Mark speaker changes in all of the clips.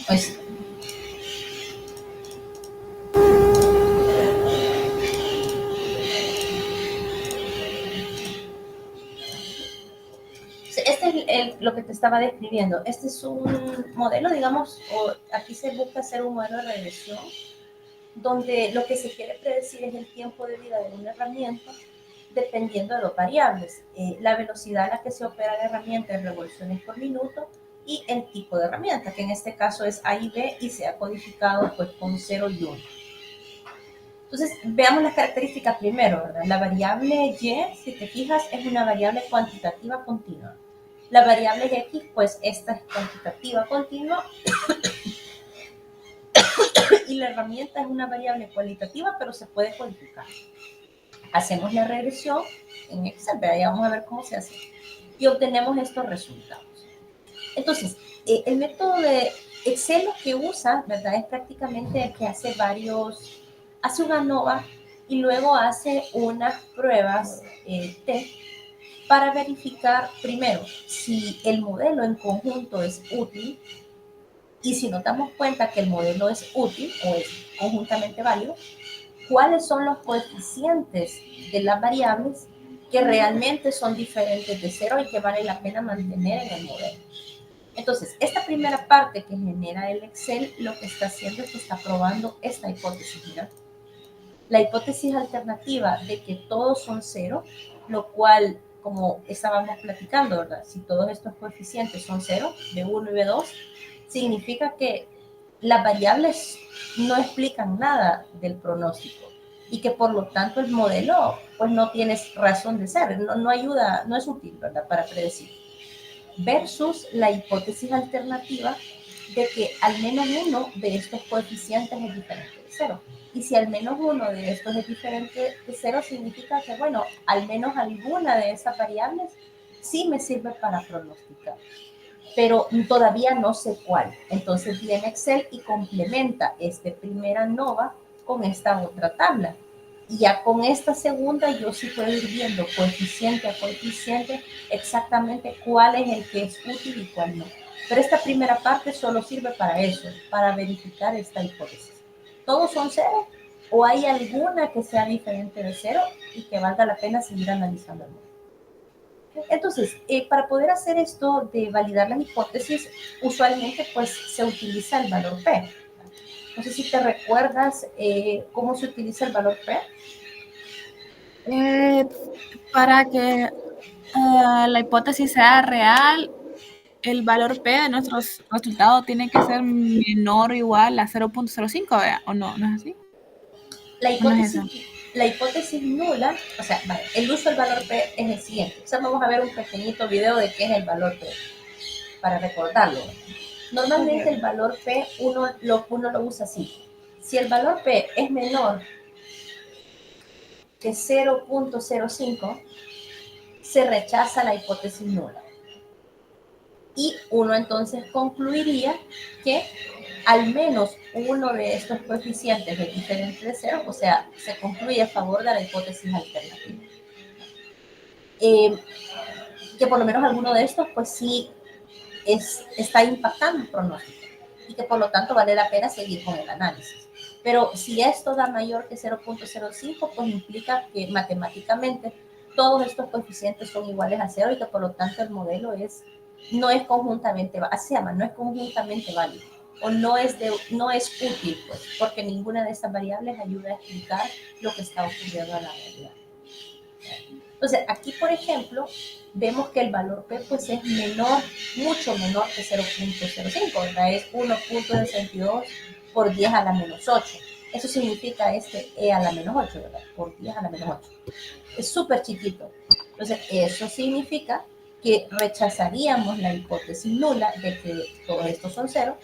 Speaker 1: Pues, este es lo que te estaba describiendo. Este es un modelo, digamos, o aquí se busca hacer un modelo de regresión donde lo que se quiere predecir es el tiempo de vida de una herramienta dependiendo de dos variables, la velocidad a la que se opera la herramienta en revoluciones por minuto y el tipo de herramienta, que en este caso es A y B y se ha codificado pues con 0 y 1. Entonces, veamos las características primero, ¿verdad? La variable Y, si te fijas, es una variable cuantitativa continua. La variable X, pues esta es cuantitativa continua y la herramienta es una variable cualitativa, pero se puede codificar. Hacemos la regresión en Excel, ya vamos a ver cómo se hace. Y obtenemos estos resultados. Entonces, el método de Excel lo que usa, ¿verdad? Es prácticamente que hace una ANOVA y luego hace unas pruebas T para verificar primero si el modelo en conjunto es útil y si nos damos cuenta que el modelo es útil o es conjuntamente válido, cuáles son los coeficientes de las variables que realmente son diferentes de cero y que vale la pena mantener en el modelo. Entonces, esta primera parte que genera el Excel lo que está haciendo es que está probando esta hipótesis. Mira, la hipótesis alternativa de que todos son cero, lo cual, como estábamos platicando, ¿verdad? Si todos estos coeficientes son cero, B1 y B2, significa que las variables no explican nada del pronóstico y que por lo tanto el modelo pues no tiene razón de ser, no ayuda, no es útil, ¿verdad? Para predecir. Versus la hipótesis alternativa de que al menos uno de estos coeficientes es diferente de cero. Y si al menos uno de estos es diferente de cero, significa que, bueno, al menos alguna de esas variables sí me sirve para pronosticar, pero todavía no sé cuál. Entonces viene Excel y complementa este primera ANOVA con esta otra tabla. Y ya con esta segunda yo sí puedo ir viendo coeficiente a coeficiente exactamente cuál es el que es útil y cuál no. Pero esta primera parte solo sirve para eso, para verificar esta hipótesis. ¿Todos son cero? ¿O hay alguna que sea diferente de cero y que valga la pena seguir analizando el modelo? Entonces, para poder hacer esto de validar las hipótesis, usualmente pues se utiliza el valor P. No sé si te recuerdas cómo se utiliza el valor P.
Speaker 2: Para que la hipótesis sea real, el valor P de nuestros resultados tiene que ser menor o igual a 0.05, ¿o no? ¿No es así?
Speaker 1: La
Speaker 2: ¿O no es
Speaker 1: hipótesis,
Speaker 2: eso?
Speaker 1: la hipótesis nula, o sea, vale, el uso del valor P es el siguiente. O sea, vamos a ver un pequeñito video de qué es el valor P, para recordarlo. Normalmente el valor P uno lo usa así. Si el valor P es menor que 0.05, se rechaza la hipótesis nula. Y uno entonces concluiría que al menos uno de estos coeficientes es diferente de cero, o sea, se concluye a favor de la hipótesis alternativa. Que por lo menos alguno de estos, pues sí, está impactando el pronóstico y que por lo tanto vale la pena seguir con el análisis. Pero si esto da mayor que 0.05, pues implica que matemáticamente todos estos coeficientes son iguales a cero y que por lo tanto el modelo no es conjuntamente, así se llama, no es conjuntamente válido o no es útil, pues, porque ninguna de estas variables ayuda a explicar lo que está ocurriendo en la realidad. Entonces, aquí, por ejemplo, vemos que el valor P pues, es menor, mucho menor que 0.05, ¿verdad? Es 1.62 por 10 a la menos 8. Eso significa E a la menos 8, ¿verdad? Por 10 a la menos 8. Es súper chiquito. Entonces, eso significa que rechazaríamos la hipótesis nula de que todos estos son cero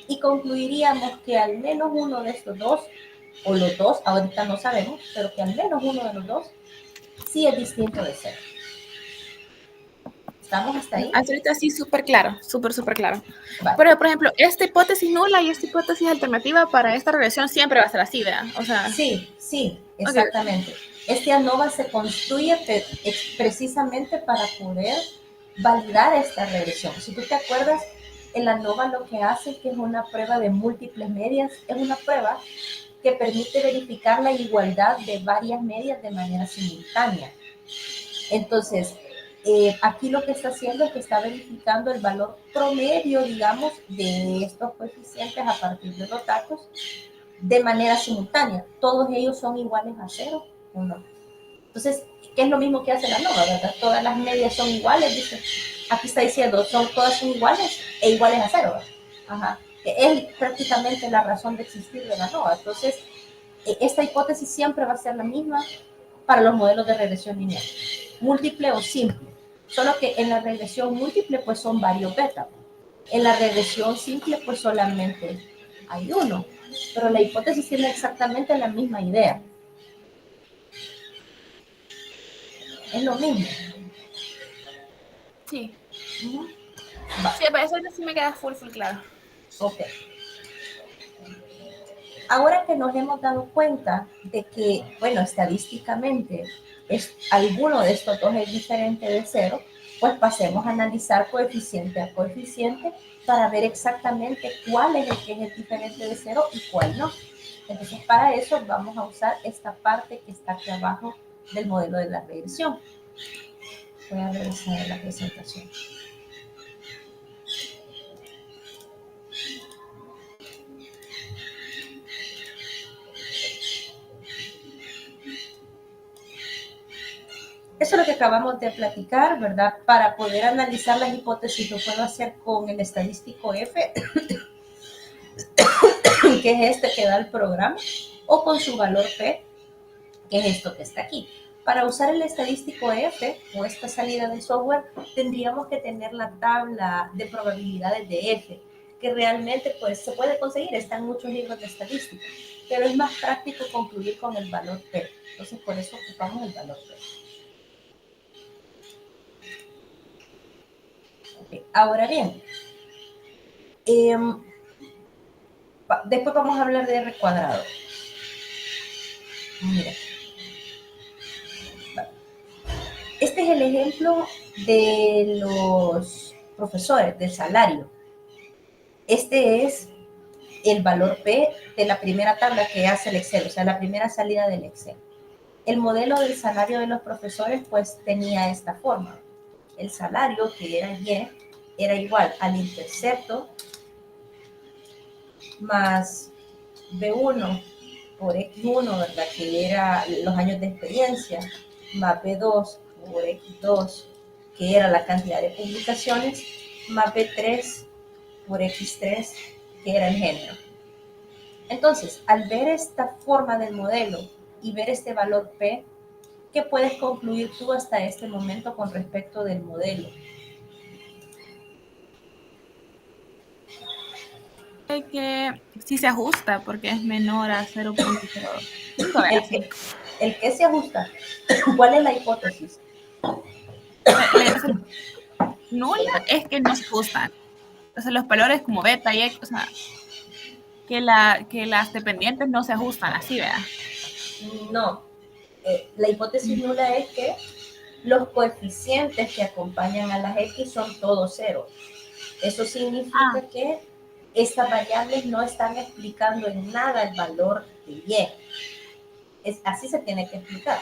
Speaker 1: y concluiríamos que al menos uno de estos dos, o los dos, ahorita no sabemos, pero que al menos uno de los dos sí es distinto de cero. ¿Estamos hasta ahí?
Speaker 2: Hasta ahorita sí, súper claro, súper claro.
Speaker 1: Vale.
Speaker 2: Pero, por ejemplo, esta hipótesis nula y esta hipótesis alternativa para esta regresión siempre va a ser así, ¿verdad? O sea,
Speaker 1: sí, exactamente. Okay. Este ANOVA se construye precisamente para poder validar esta regresión. Si tú te acuerdas, el ANOVA lo que hace es que es una prueba de múltiples medias, es una prueba que permite verificar la igualdad de varias medias de manera simultánea. Entonces, aquí lo que está haciendo es que está verificando el valor promedio, digamos, de estos coeficientes a partir de los datos de manera simultánea. ¿Todos ellos son iguales a 0 o no? Entonces, ¿qué es lo mismo que hace la ANOVA, verdad? Todas las medias son iguales, dice. Aquí está diciendo, todas son iguales e iguales a 0. Ajá. Es prácticamente la razón de existir de la ANOVA. Entonces, esta hipótesis siempre va a ser la misma para los modelos de regresión lineal, múltiple o simple. Solo que en la regresión múltiple, pues son varios beta. En la regresión simple, pues solamente hay uno. Pero la hipótesis tiene exactamente la misma idea. Es lo mismo.
Speaker 2: Sí.
Speaker 1: Uh-huh.
Speaker 2: Sí, pero eso sí me queda full claro.
Speaker 1: Ok. Ahora que nos hemos dado cuenta de que, bueno, estadísticamente alguno de estos dos es diferente de 0, pues pasemos a analizar coeficiente a coeficiente para ver exactamente cuál es el que es diferente de 0 y cuál no. Entonces, para eso vamos a usar esta parte que está aquí abajo del modelo de la regresión. Voy a regresar a la presentación. Eso es lo que acabamos de platicar, ¿verdad? Para poder analizar las hipótesis lo puedo hacer con el estadístico F, que es este que da el programa, o con su valor P, que es esto que está aquí. Para usar el estadístico F o esta salida del software, tendríamos que tener la tabla de probabilidades de F, que realmente pues, se puede conseguir, están muchos libros de estadística, pero es más práctico concluir con el valor P. Entonces, por eso ocupamos el valor P. Okay. Ahora bien, después vamos a hablar de R cuadrado. Mira. Este es el ejemplo de los profesores, del salario. Este es el valor P de la primera tabla que hace el Excel, o sea, la primera salida del Excel. El modelo del salario de los profesores, pues, tenía esta forma. El salario, que era Y, era igual al intercepto más B1 por X1, ¿verdad? Que era los años de experiencia, más B2 por X2, que era la cantidad de publicaciones, más B3 por X3, que era el género. Entonces, al ver esta forma del modelo y ver este valor P, ¿qué puedes concluir tú hasta este momento con respecto del modelo?
Speaker 2: Que sí se ajusta porque es menor a 0.05.
Speaker 1: ¿El que se ajusta? ¿Cuál es la hipótesis?
Speaker 2: Nula es que no se ajustan. Entonces los valores como beta y X, o sea, que las dependientes no se ajustan así, ¿verdad?
Speaker 1: No. La hipótesis nula es que los coeficientes que acompañan a las X son todos cero. Eso significa que estas variables no están explicando en nada el valor de Y. Así se tiene que explicar.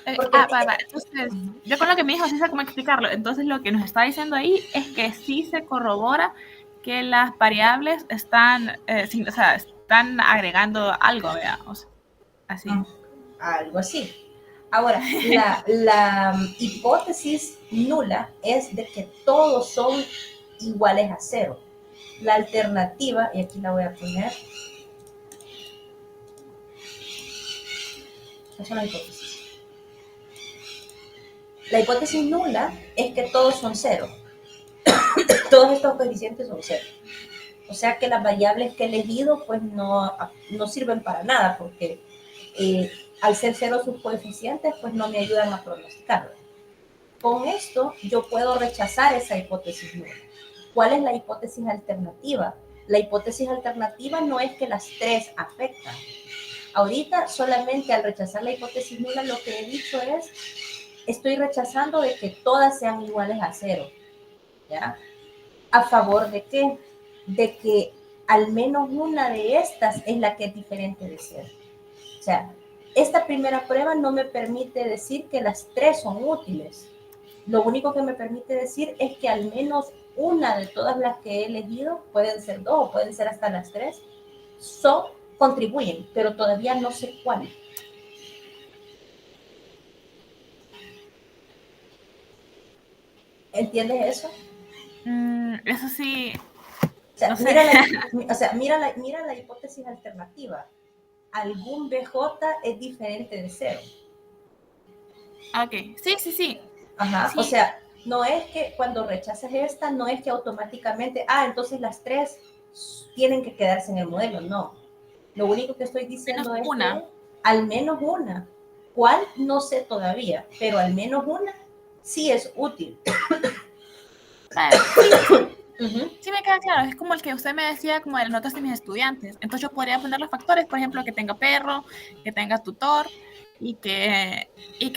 Speaker 2: Entonces, yo con lo que me dijo, así sé cómo explicarlo. Entonces, lo que nos está diciendo ahí es que sí se corrobora que las variables están, o sea, están agregando algo, ¿verdad? O sea, así.
Speaker 1: Algo así. Ahora, la hipótesis nula es de que todos son iguales a 0. La alternativa, y aquí la voy a poner, esa es la hipótesis. La hipótesis nula es que todos son 0. Todos estos coeficientes son 0. O sea que las variables que he elegido pues no sirven para nada porque al ser 0 sus coeficientes pues no me ayudan a pronosticarlo. Con esto yo puedo rechazar esa hipótesis nula. ¿Cuál es la hipótesis alternativa? La hipótesis alternativa no es que las tres afectan. Ahorita solamente al rechazar la hipótesis nula lo que he dicho es, estoy rechazando de que todas sean iguales a 0. ¿Ya? ¿A favor de qué? De que al menos una de estas es la que es diferente de cero. O sea, esta primera prueba no me permite decir que las tres son útiles. Lo único que me permite decir es que al menos una de todas las que he elegido, pueden ser dos o pueden ser hasta las tres, son, contribuyen, pero todavía no sé cuál. ¿Entiendes eso?
Speaker 2: Eso sí,
Speaker 1: O sea,
Speaker 2: no sé.
Speaker 1: mira la hipótesis alternativa. Algún BJ es diferente de cero.
Speaker 2: Ok, sí, sí, sí.
Speaker 1: Ajá, o
Speaker 2: Sí,
Speaker 1: sea, no es que cuando rechazas esta, no es que automáticamente, entonces las tres tienen que quedarse en el modelo, no. Lo único que estoy
Speaker 2: menos
Speaker 1: diciendo es que
Speaker 2: una.
Speaker 1: al menos una, ¿cuál? No sé todavía, pero al menos una sí es útil.
Speaker 2: Sí, sí,
Speaker 1: Uh-huh.
Speaker 2: sí me queda claro. Es como el que usted me decía, como de las notas de mis estudiantes. Entonces yo podría poner los factores, por ejemplo, que tenga perro, que tenga tutor y que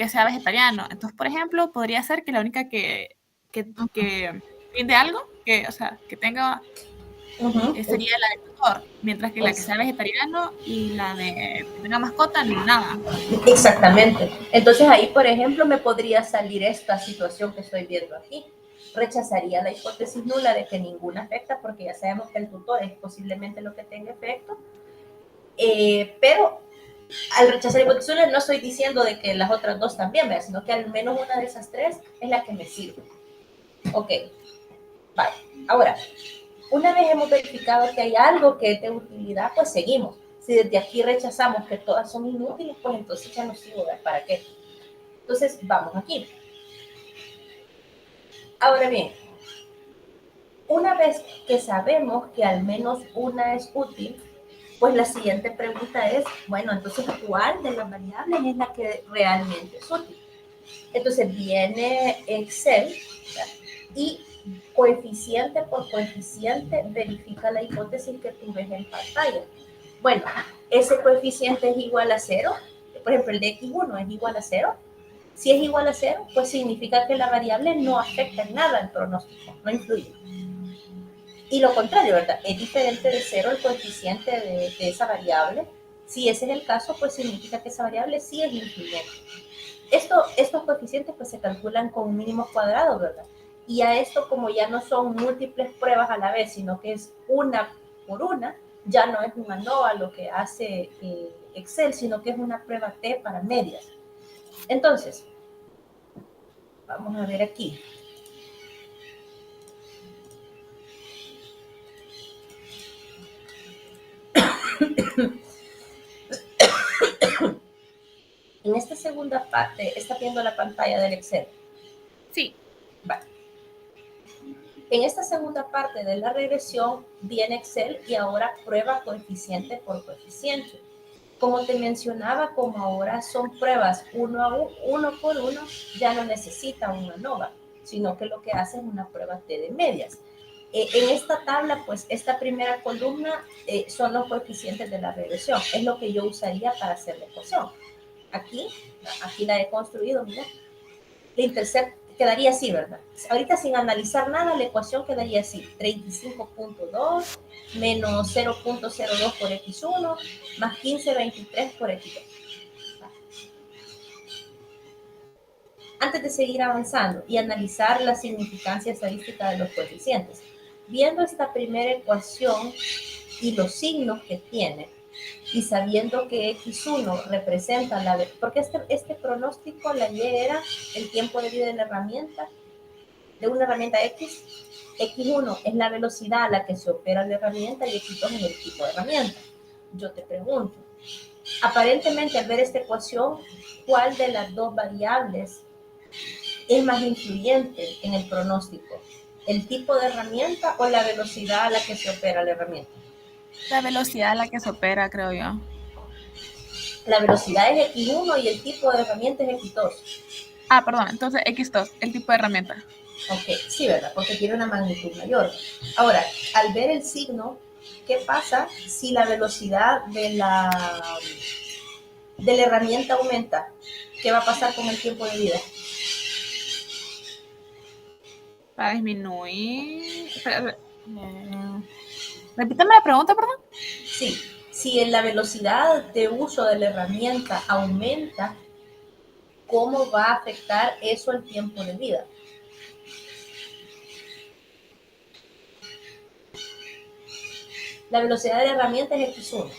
Speaker 2: sea vegetariano. Entonces, por ejemplo, podría ser que la única que rinde algo, que, o sea, que tenga,
Speaker 1: Uh-huh.
Speaker 2: sería la de tutor, mientras que la que sea vegetariano y la de que tenga mascota, nada.
Speaker 1: Exactamente. Entonces ahí, por ejemplo, me podría salir esta situación que estoy viendo aquí. Rechazaría la hipótesis nula de que ninguna afecta, porque ya sabemos que el tutor es posiblemente lo que tenga efecto. Pero al rechazar la hipótesis nula no estoy diciendo de que las otras dos también, ¿verdad? Sino que al menos una de esas tres es la que me sirve. Ok, vale. Ahora, una vez hemos verificado que hay algo que es de utilidad, pues seguimos. Si desde aquí rechazamos que todas son inútiles, pues entonces ya no sigo, ¿verdad? ¿Para qué? Entonces, vamos aquí. Ahora bien, una vez que sabemos que al menos una es útil, pues la siguiente pregunta es, bueno, entonces, ¿cuál de las variables es la que realmente es útil? Entonces viene Excel, ¿verdad? Y coeficiente por coeficiente verifica la hipótesis que tú ves en pantalla. Bueno, ese coeficiente es igual a cero. Por ejemplo, el de X1 es igual a cero. Si es igual a cero, pues significa que la variable no afecta en nada al pronóstico, no influye. Y lo contrario, ¿verdad? Es diferente de cero el coeficiente de esa variable. Si ese es el caso, pues significa que esa variable sí es influyente. Estos coeficientes pues se calculan con mínimos cuadrados, ¿verdad? Y a esto, como ya no son múltiples pruebas a la vez, sino que es una por una, ya no es un ANOVA lo que hace Excel, sino que es una prueba T para medias. Entonces, vamos a ver aquí. En esta segunda parte, está viendo la pantalla del Excel.
Speaker 2: Sí.
Speaker 1: Vale. En esta segunda parte de la regresión viene Excel y ahora prueba coeficiente por coeficiente. Como te mencionaba, como ahora son pruebas uno por uno, ya no necesita una ANOVA, sino que lo que hace es una prueba T de medias. En esta tabla, pues esta primera columna son los coeficientes de la regresión. Es lo que yo usaría para hacer la ecuación. Aquí la he construido, mira. La intercept quedaría así, ¿verdad? Ahorita sin analizar nada, la ecuación quedaría así: 35.2 menos 0.02 por x1 más 15.23 por x2. Antes de seguir avanzando y analizar la significancia estadística de los coeficientes, viendo esta primera ecuación y los signos que tiene, y sabiendo que X1 representa porque este pronóstico, la Y era el tiempo de vida de la herramienta, de una herramienta X. X1 es la velocidad a la que se opera la herramienta y X2 es el tipo de herramienta. Yo te pregunto, aparentemente al ver esta ecuación, ¿cuál de las dos variables es más influyente en el pronóstico? ¿El tipo de herramienta o la velocidad a la que se opera la herramienta?
Speaker 2: La velocidad a la que se opera, creo yo.
Speaker 1: La velocidad es X1 y el tipo de herramienta es X2.
Speaker 2: Perdón, entonces X2, el tipo de herramienta.
Speaker 1: Ok, sí, ¿verdad? Porque tiene una magnitud mayor. Ahora, al ver el signo, ¿qué pasa si la velocidad de la herramienta aumenta? ¿Qué va a pasar con el tiempo de vida?
Speaker 2: Para disminuir. Repítame la pregunta, perdón.
Speaker 1: Sí, si la velocidad de uso de la herramienta aumenta, ¿cómo va a afectar eso el tiempo de vida? La velocidad de la herramienta es X1.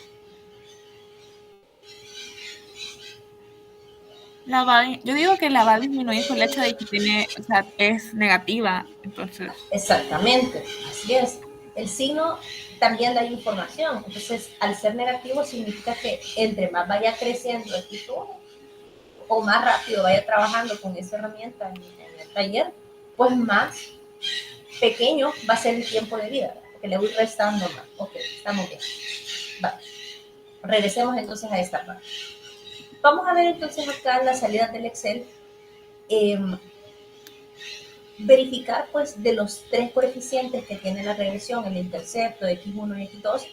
Speaker 2: Yo digo que la va a disminuir por el hecho de que tiene, o sea, es negativa. Entonces,
Speaker 1: Exactamente, así es. El signo también da información. Entonces, al ser negativo significa que entre más vaya creciendo el X1 o más rápido vaya trabajando con esa herramienta en el taller, pues más pequeño va a ser el tiempo de vida, porque le voy restando más. Ok, estamos bien. Vale. Regresemos entonces a esta parte. Vamos a ver entonces acá en la salida del Excel, verificar pues de los tres coeficientes que tiene la regresión, el intercepto, X1 y X2,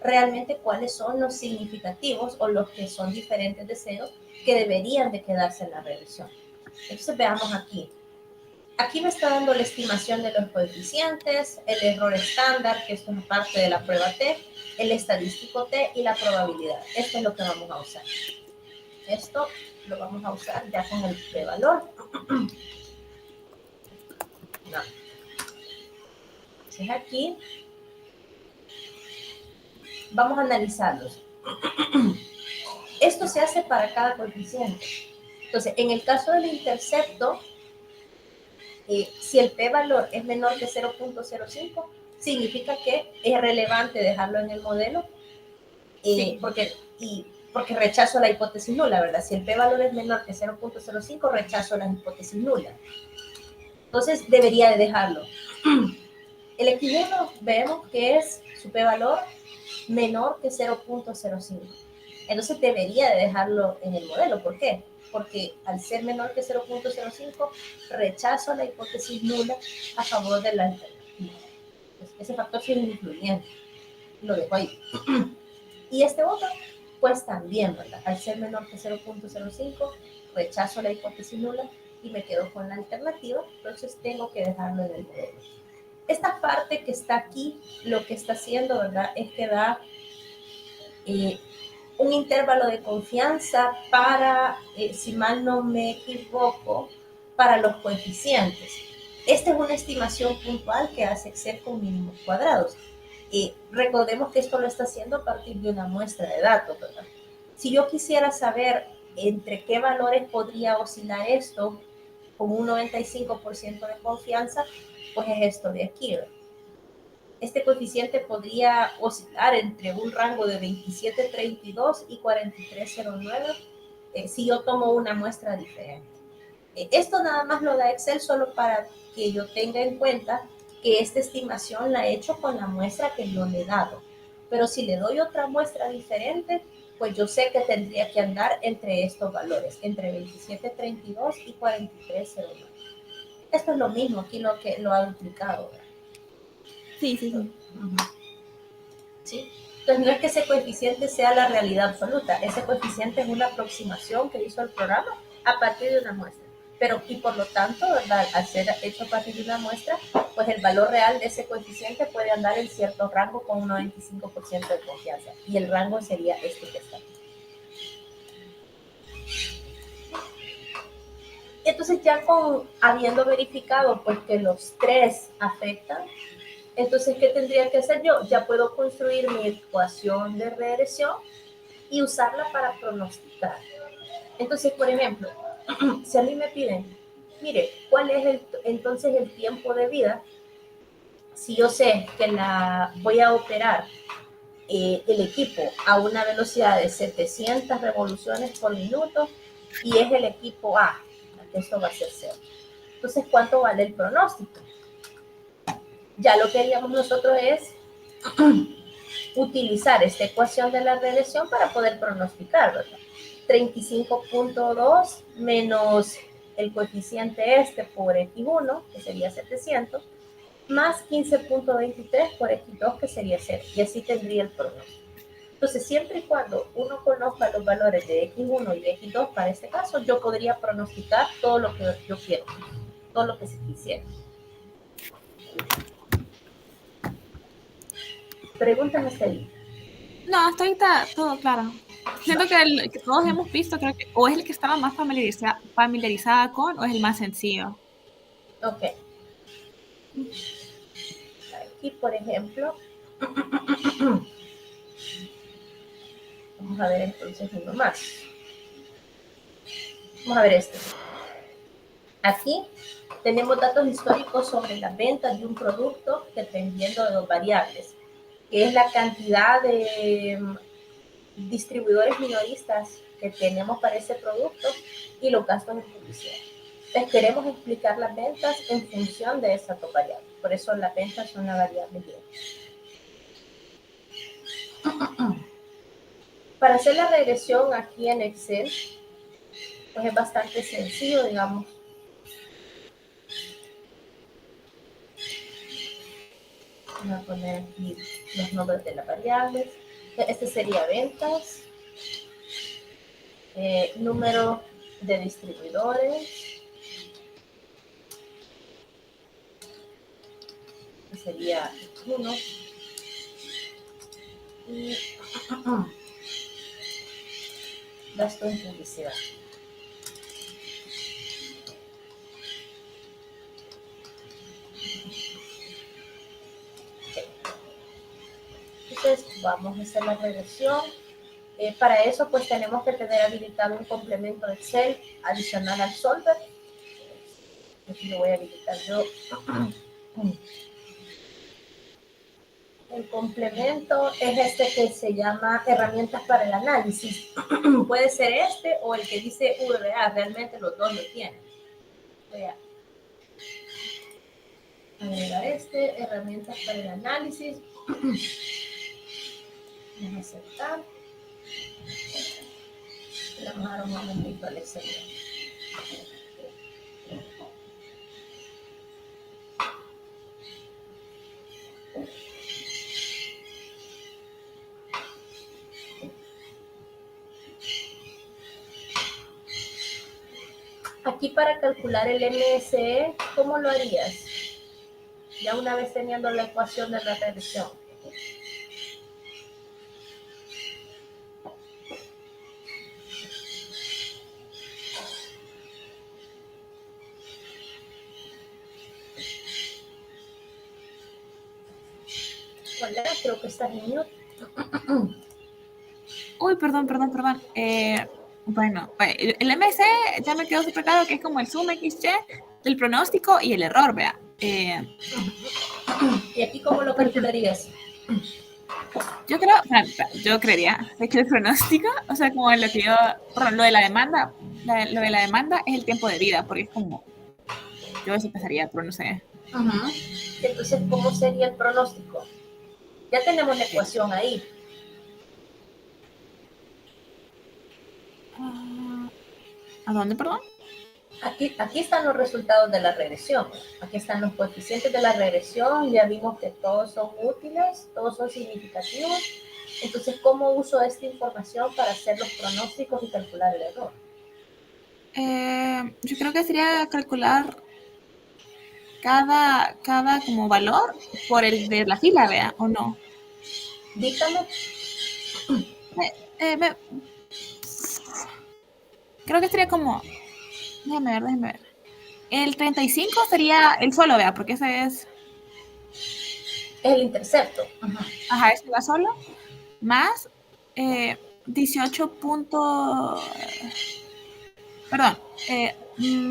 Speaker 1: realmente cuáles son los significativos o los que son diferentes de cero que deberían de quedarse en la regresión. Entonces veamos aquí. Aquí me está dando la estimación de los coeficientes, el error estándar, que esto es parte de la prueba T, el estadístico T y la probabilidad. Esto es lo que vamos a usar. Esto lo vamos a usar ya con el prevalor. No. Entonces aquí vamos a analizarlos. Esto se hace para cada coeficiente. Entonces, en el caso del intercepto, si el p-valor es menor que 0.05, significa que es relevante dejarlo en el modelo,
Speaker 2: sí.
Speaker 1: porque rechazo la hipótesis nula, ¿verdad? Si el p-valor es menor que 0.05, rechazo la hipótesis nula. Entonces, debería de dejarlo. El X1 vemos que es su p-valor menor que 0.05. Entonces debería de dejarlo en el modelo. ¿Por qué? Porque al ser menor que 0.05, rechazo la hipótesis nula a favor de la alternativa. Entonces, ese factor sí es influyente. Lo dejo ahí. Y este otro, pues también, ¿verdad? Al ser menor que 0.05, rechazo la hipótesis nula y me quedo con la alternativa. Entonces tengo que dejarlo en el modelo. Esta parte que está aquí, lo que está haciendo, ¿verdad? Es que da un intervalo de confianza para, si mal no me equivoco, para los coeficientes. Esta es una estimación puntual que hace Excel con mínimos cuadrados. Recordemos que esto lo está haciendo a partir de una muestra de datos, ¿verdad? Si yo quisiera saber entre qué valores podría oscilar esto con un 95% de confianza, pues es esto de aquí, ¿verdad? Este coeficiente podría oscilar entre un rango de 27.32 y 43.09 si yo tomo una muestra diferente. Esto nada más lo da Excel solo para que yo tenga en cuenta que esta estimación la he hecho con la muestra que yo le he dado. Pero si le doy otra muestra diferente, pues yo sé que tendría que andar entre estos valores, entre 27.32 y 43.09. Esto es lo mismo, aquí lo que lo ha duplicado, ¿verdad?
Speaker 2: Sí, sí, sí.
Speaker 1: ¿Sí? Entonces, no es que ese coeficiente sea la realidad absoluta, ese coeficiente es una aproximación que hizo el programa a partir de una muestra. Pero, y por lo tanto, ¿verdad? Al ser hecho a partir de una muestra, pues el valor real de ese coeficiente puede andar en cierto rango con un 95% de confianza. Y el rango sería este que está aquí. Entonces, ya habiendo verificado pues, que los tres afectan, entonces, ¿qué tendría que hacer yo? Ya puedo construir mi ecuación de regresión y usarla para pronosticar. Entonces, por ejemplo, si a mí me piden, mire, ¿cuál es entonces el tiempo de vida? Si yo sé que la voy a operar el equipo a una velocidad de 700 revoluciones por minuto y es el equipo A, esto va a ser cero. Entonces, ¿cuánto vale el pronóstico? Ya lo que haríamos nosotros es utilizar esta ecuación de la regresión para poder pronosticar, ¿verdad? 35.2 menos el coeficiente este por X1, que sería 700, más 15.23 por X2, que sería 0. Y así tendría el pronóstico. Entonces, siempre y cuando uno conozca los valores de X1 y X2, para este caso, yo podría pronosticar todo lo que yo quiero, todo lo que se quisiera. Preguntas hasta ahí.
Speaker 2: No, hasta ahorita todo claro. Siento que el que todos hemos visto, creo que o es el que estaba más familiarizada con, o es el más sencillo.
Speaker 1: Ok. Aquí, por ejemplo, vamos a ver entonces uno más. Vamos a ver este. Aquí tenemos datos históricos sobre las ventas de un producto dependiendo de dos variables, que es la cantidad de distribuidores minoristas que tenemos para ese producto y los gastos de publicidad. Entonces queremos explicar las ventas en función de esas dos variables. Por eso las ventas son una variable bien. Para hacer la regresión aquí en Excel, pues es bastante sencillo, digamos. Voy a poner aquí los nombres de las variables. Este sería ventas, número de distribuidores, que sería 1, y gasto en publicidad. Entonces vamos a hacer la regresión. Para eso pues tenemos que tener habilitado un complemento de Excel adicional al Solver. Aquí lo voy a habilitar yo. El complemento es este que se llama herramientas para el análisis. Puede ser este o el que dice VBA, realmente los dos lo tienen. Voy a agregar este, herramientas para el análisis. Vamos a aceptar. Vamos a dar un momentito al Excel. Aquí para calcular el MSE, ¿cómo lo harías? Ya una vez teniendo la ecuación de la regresión. Hola, creo que estás en mute.
Speaker 2: Uy, perdón. Bueno, el MC ya me quedó súper claro que es como el zoom XY del pronóstico y el error, vea.
Speaker 1: ¿Y aquí cómo lo calcularías?
Speaker 2: Yo creería que el pronóstico, o sea, como lo que yo, perdón, lo de la demanda, lo de la demanda es el tiempo de vida, porque es como, yo eso pensaría, pero no sé.
Speaker 1: Entonces, ¿cómo sería el pronóstico? Ya tenemos la ecuación ahí.
Speaker 2: ¿A dónde, perdón?
Speaker 1: Aquí están los resultados de la regresión. Aquí están los coeficientes de la regresión. Ya vimos que todos son útiles, todos son significativos. Entonces, ¿cómo uso esta información para hacer los pronósticos y calcular el error?
Speaker 2: Yo creo que sería calcular cada como valor por el de la fila, vea, o no.
Speaker 1: Dígame.
Speaker 2: Creo que sería como, déjeme ver. El 35 sería el solo, vea, porque ese es
Speaker 1: El intercepto.
Speaker 2: Ajá, ese va solo, más 18 perdón,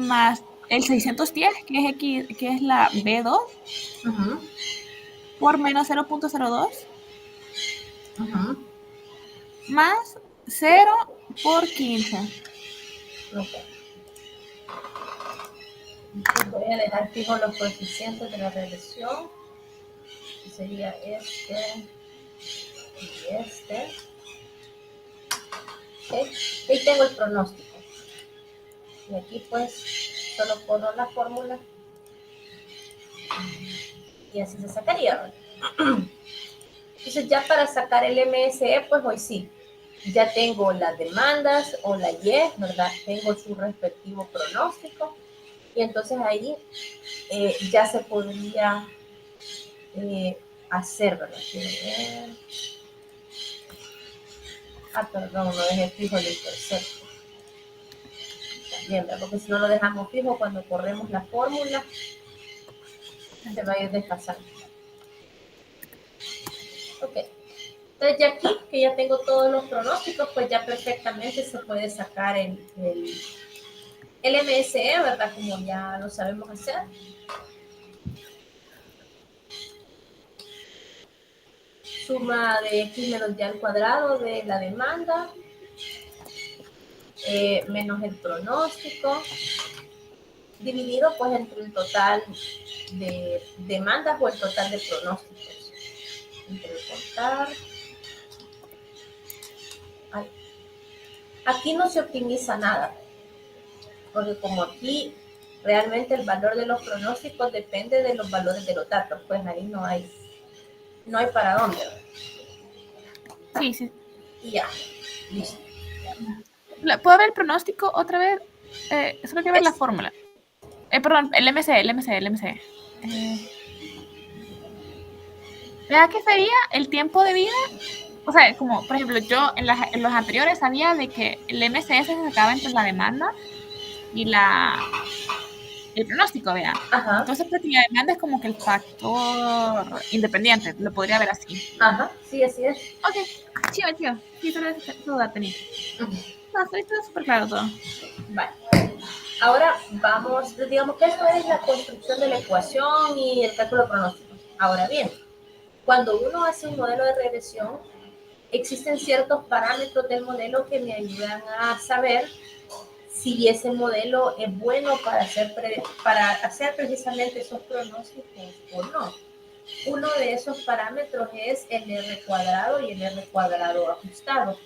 Speaker 2: más el 610, que es la B2, por menos 0.02, más 0 por 15.
Speaker 1: Okay. Voy a dejar fijo los coeficientes de la regresión. Sería este y este. Okay. Ahí tengo el pronóstico. Y aquí pues solo pongo la fórmula. Y así se sacaría. Entonces ya para sacar el MSE, pues hoy sí. Ya tengo las demandas o la Y, ¿verdad? Tengo su respectivo pronóstico. Y entonces ahí ya se podría hacer, ¿verdad? Quiero ver. Perdón, no dejé fijo el intercepto. También, ¿verdad? Porque si no lo dejamos fijo, cuando corremos la fórmula, se va a ir desfasando. Ok. Entonces ya aquí, que ya tengo todos los pronósticos, pues ya perfectamente se puede sacar el MSE, ¿verdad? Como ya lo sabemos hacer. Suma de x menos y al cuadrado de la demanda, menos el pronóstico, dividido pues entre el total de demandas o el total de pronósticos. Entre contar. Ay. Aquí no se optimiza nada, porque como aquí realmente el valor de los pronósticos depende de los valores de los datos, pues ahí no hay para dónde.
Speaker 2: Sí, sí.
Speaker 1: Y ya, listo.
Speaker 2: ¿Puedo ver el pronóstico otra vez? Solo quiero ver la fórmula. Perdón, el MCE. Vea que sería el tiempo de vida. O sea, como por ejemplo, yo en los anteriores sabía de que el MCS se sacaba entre la demanda y el pronóstico, vea.
Speaker 1: Ajá.
Speaker 2: Entonces, pues, la demanda es como que el factor independiente, lo podría ver así.
Speaker 1: Ajá, sí, así es.
Speaker 2: Ok, chido. Sí, solo esa duda tenía. No, está súper claro todo.
Speaker 1: Vale. Ahora vamos, digamos que esto es la construcción de la ecuación y el cálculo pronóstico. Ahora bien, cuando uno hace un modelo de regresión, existen ciertos parámetros del modelo que me ayudan a saber si ese modelo es bueno para hacer precisamente esos pronósticos o no. Uno de esos parámetros es el R cuadrado y el R cuadrado ajustado.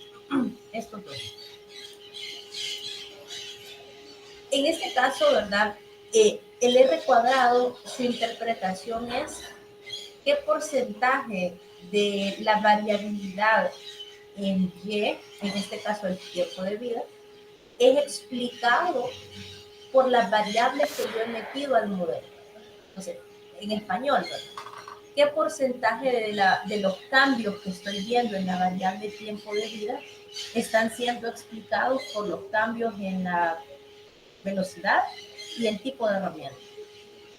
Speaker 1: Estos dos. En este caso, ¿verdad? El R cuadrado, su interpretación es qué porcentaje de la variabilidad en Y, en este caso el tiempo de vida, es explicado por las variables que yo he metido al modelo. Entonces, en español, ¿verdad? ¿Qué porcentaje de los cambios que estoy viendo en la variable tiempo de vida están siendo explicados por los cambios en la velocidad y el tipo de herramienta?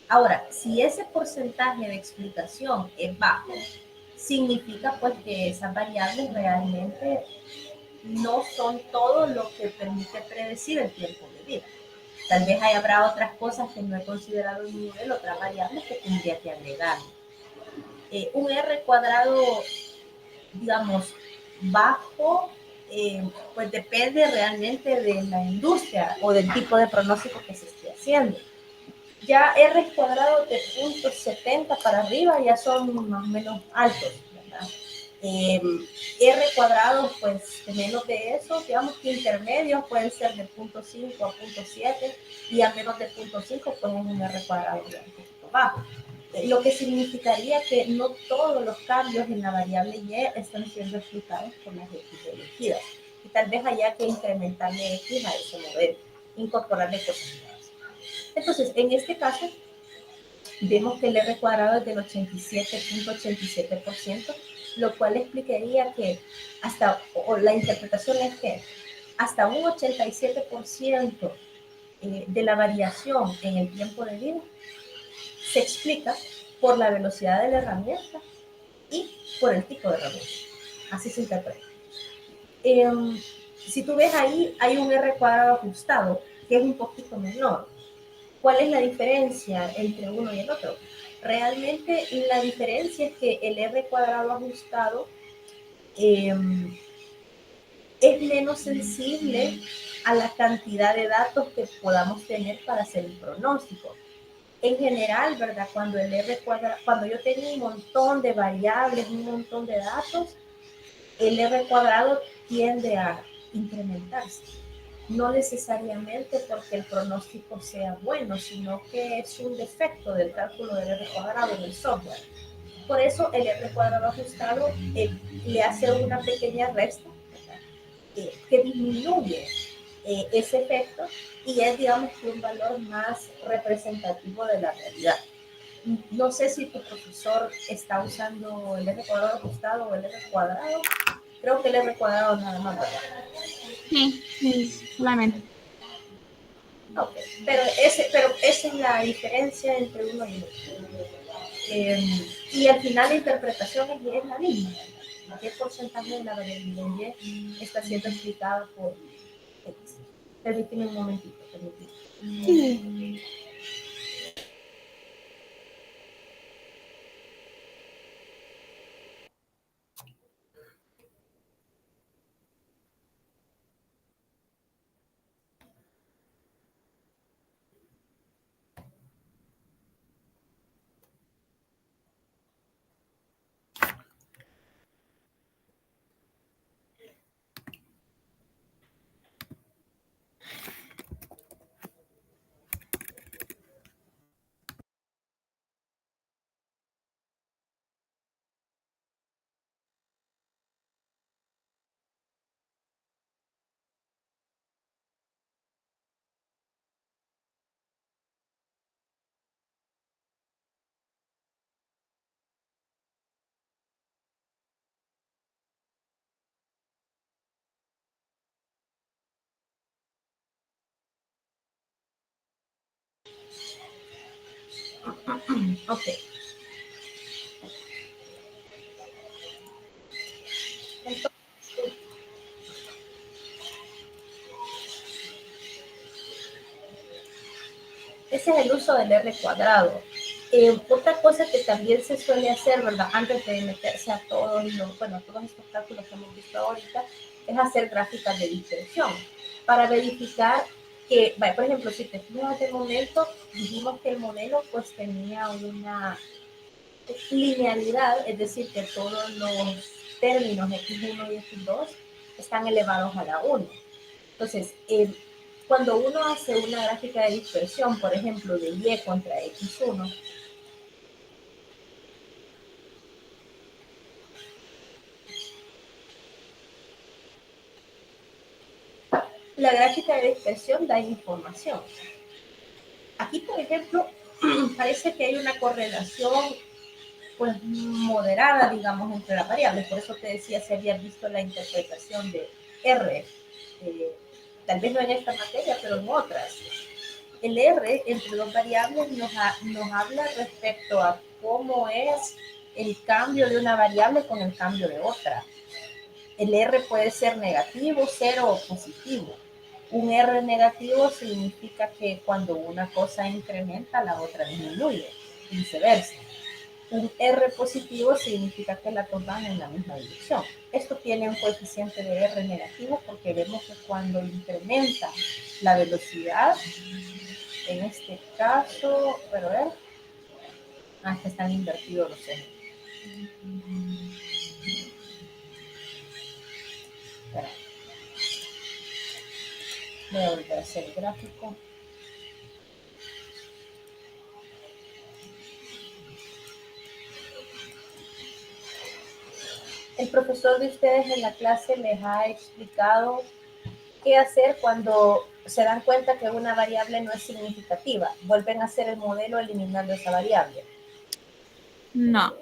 Speaker 1: Ahora, si ese porcentaje de explicación es bajo, significa pues que esas variables realmente no son todo lo que permite predecir el tiempo de vida. Tal vez habrá otras cosas que no he considerado en mi modelo, otras variables que tendría que agregar. Un R cuadrado, digamos, bajo, pues depende realmente de la industria o del tipo de pronóstico que se esté haciendo. Ya R cuadrado de 0.70 para arriba ya son más o menos altos, ¿verdad? R cuadrado, pues de menos de eso, digamos que intermedios pueden ser de 0.5 a 0.7 y a menos de 0.5 pues es un R cuadrado un poquito bajo. Lo que significaría que no todos los cambios en la variable Y están siendo explicados por las X elegidas. Y tal vez haya que incrementarle X a ese modelo, incorporarle cosas nuevas. Entonces, en este caso, vemos que el R cuadrado es del 87.87%, lo cual explicaría que o la interpretación es que hasta un 87% de la variación en el tiempo de vida se explica por la velocidad de la herramienta y por el tipo de herramienta. Así se interpreta. Si tú ves ahí, hay un R cuadrado ajustado que es un poquito menor. ¿Cuál es la diferencia entre uno y el otro? Realmente la diferencia es que el R cuadrado ajustado es menos sensible a la cantidad de datos que podamos tener para hacer el pronóstico. En general, ¿verdad? Cuando yo tengo un montón de variables, un montón de datos, el R cuadrado tiende a incrementarse. No necesariamente porque el pronóstico sea bueno, sino que es un defecto del cálculo del R cuadrado en el software. Por eso el R cuadrado ajustado le hace una pequeña resta que disminuye ese efecto y es, digamos, un valor más representativo de la realidad. No sé si tu profesor está usando el r cuadrado ajustado o el r cuadrado. Creo que el r cuadrado nada más, ¿verdad?
Speaker 2: Sí, solamente.
Speaker 1: Okay. Pero esa es la diferencia entre uno y otro. Y al final la interpretación es la misma. ¿Qué porcentaje de la variabilidad Y está siendo explicada por X? Permíteme un momentito.
Speaker 2: Sí.
Speaker 1: Ok. Entonces, ese es el uso del R cuadrado. Otra cosa que también se suele hacer, ¿verdad? Antes de meterse a todos estos cálculos que hemos visto ahorita, es hacer gráficas de dispersión para verificar que, por ejemplo, si te fijas de momento, dijimos que el modelo pues tenía una linealidad, es decir, que todos los términos x1 y x2 están elevados a la 1. Entonces, cuando uno hace una gráfica de dispersión, por ejemplo, de y contra x1, la gráfica de dispersión da información. Aquí, por ejemplo, parece que hay una correlación pues moderada, digamos, entre las variables. Por eso te decía si habías visto la interpretación de R, tal vez no en esta materia, pero en otras. El R entre dos variables nos habla respecto a cómo es el cambio de una variable con el cambio de otra. El R puede ser negativo, cero o positivo. Un R negativo significa que cuando una cosa incrementa, la otra disminuye, viceversa. Un R positivo significa que las dos van en la misma dirección. Esto tiene un coeficiente de R negativo porque vemos que cuando incrementa la velocidad, en este caso, pero ver, que están invertidos los ejes. Voy a volver a hacer el gráfico. El profesor de ustedes en la clase les ha explicado qué hacer cuando se dan cuenta que una variable no es significativa. Vuelven a hacer el modelo eliminando esa variable.
Speaker 2: No.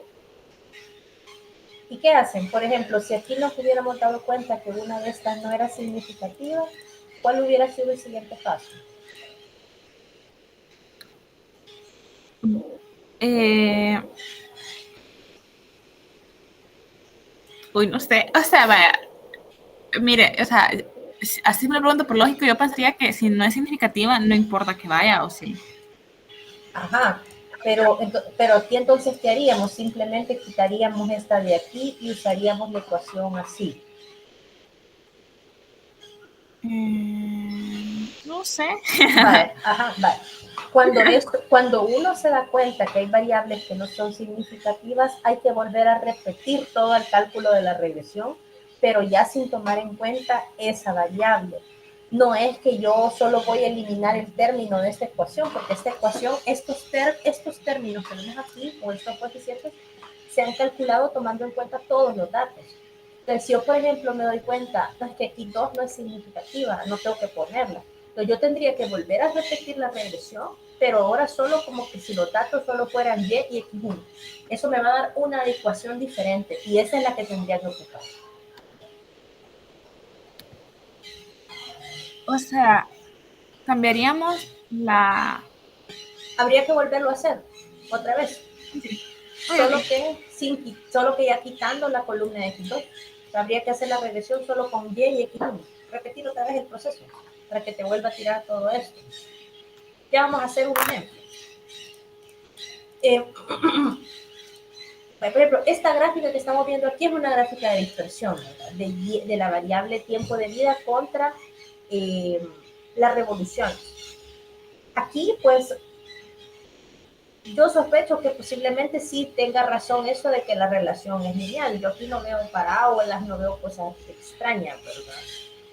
Speaker 1: ¿Y qué hacen? Por ejemplo, si aquí nos hubiéramos dado cuenta que una de estas no era significativa, ¿cuál hubiera sido el siguiente paso?
Speaker 2: No sé. O sea, vaya. Mire, o sea, así me lo pregunto por lógico, yo pensaría que si no es significativa, no importa que vaya o sí.
Speaker 1: Ajá, pero aquí entonces, ¿qué haríamos? Simplemente quitaríamos esta de aquí y usaríamos la ecuación así.
Speaker 2: No sé.
Speaker 1: Vale, ajá, vale. Cuando uno se da cuenta que hay variables que no son significativas, hay que volver a repetir todo el cálculo de la regresión, pero ya sin tomar en cuenta esa variable. No es que yo solo voy a eliminar el término de esta ecuación, porque esta ecuación, estos términos que vemos aquí, o estos coeficientes, se han calculado tomando en cuenta todos los datos. Entonces, si yo, por ejemplo, me doy cuenta que aquí 2 no es significativa, no tengo que ponerla. Entonces, yo tendría que volver a repetir la regresión pero ahora solo como que si los datos solo fueran y y x1. Eso me va a dar una ecuación diferente y esa es la que tendría que ocupar.
Speaker 2: O sea, cambiaríamos la...
Speaker 1: Habría que volverlo a hacer otra vez.
Speaker 2: Sí.
Speaker 1: Solo,
Speaker 2: Ok.
Speaker 1: solo que ya quitando la columna de x2. O sea, habría que hacer la regresión solo con y y x1. Repetir otra vez el proceso para que te vuelva a tirar todo esto. Ya vamos a hacer un ejemplo. Por ejemplo, esta gráfica que estamos viendo aquí es una gráfica de dispersión, de la variable tiempo de vida contra la revolución. Aquí, pues, yo sospecho que posiblemente sí tenga razón eso de que la relación es lineal. Yo aquí no veo parábolas, no veo cosas extrañas, ¿verdad?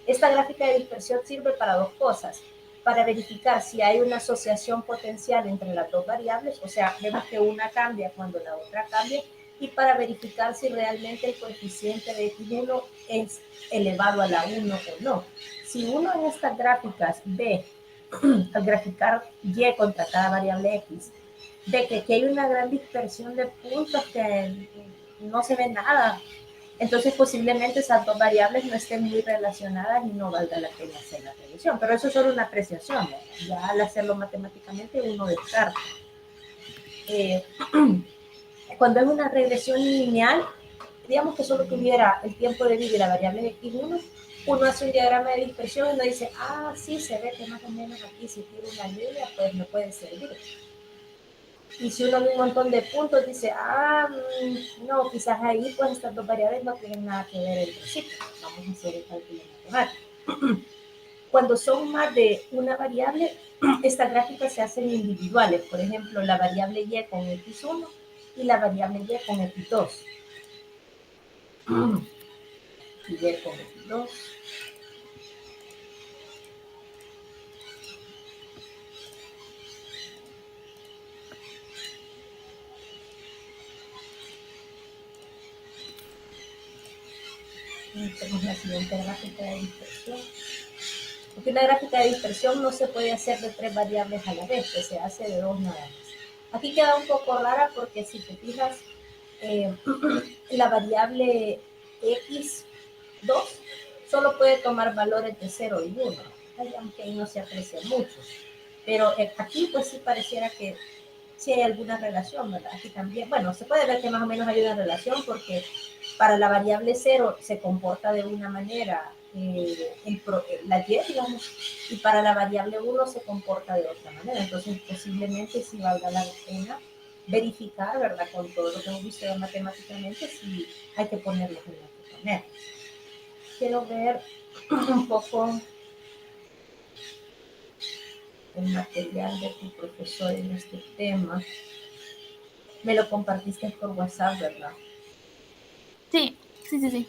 Speaker 1: Esta gráfica de dispersión sirve para dos cosas. Para verificar si hay una asociación potencial entre las dos variables, o sea, vemos que una cambia cuando la otra cambia, y para verificar si realmente el coeficiente de x1 es elevado a la 1 o no. Si uno en estas gráficas ve, al graficar y contra cada variable x, ve que aquí hay una gran dispersión de puntos que no se ve nada, entonces posiblemente esas dos variables no estén muy relacionadas y no valga la pena hacer la revisión. Pero eso es solo una apreciación, ¿no? Ya al hacerlo matemáticamente uno descarta. Cuando es una regresión lineal, digamos que solo tuviera el tiempo de vida y la variable x1, uno hace un diagrama de dispersión y uno dice, ah, sí, se ve que más o menos aquí si tiro una línea, pues me puede servir. Y si uno ve un montón de puntos, dice, no, quizás ahí pues estas dos variables no tienen nada que ver entre sí. Vamos a hacer el cálculo matemático. Cuando son más de una variable, estas gráficas se hacen individuales. Por ejemplo, la variable y con x1 y la variable y con x2. Y con x2. Tenemos la siguiente gráfica de dispersión. Porque una gráfica de dispersión no se puede hacer de tres variables a la vez, pues se hace de dos nada más. Aquí queda un poco rara porque si te fijas, la variable x2 solo puede tomar valores de 0 y 1, aunque ahí no se aprecia mucho. Pero aquí pues sí pareciera que sí hay alguna relación, ¿verdad? Aquí también, bueno, se puede ver que más o menos hay una relación porque para la variable 0 se comporta de una manera la y, digamos, y para la variable 1 se comporta de otra manera. Entonces, posiblemente sí valga la pena verificar, ¿verdad? Con todo lo que hemos visto matemáticamente, si hay que ponerlo que hay que poner. Quiero ver un poco el material de tu profesor en este tema. Me lo compartiste por WhatsApp, ¿verdad?
Speaker 2: Sí, sí, sí, sí.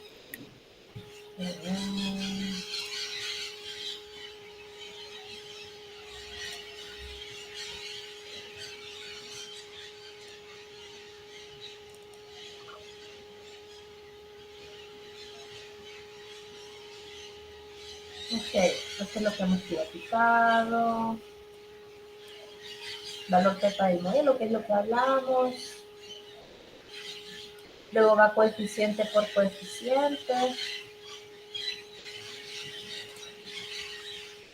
Speaker 1: Ok, esto es lo que hemos platicado. Valor θ del modelo, que es lo que hablamos. Luego va coeficiente por coeficiente.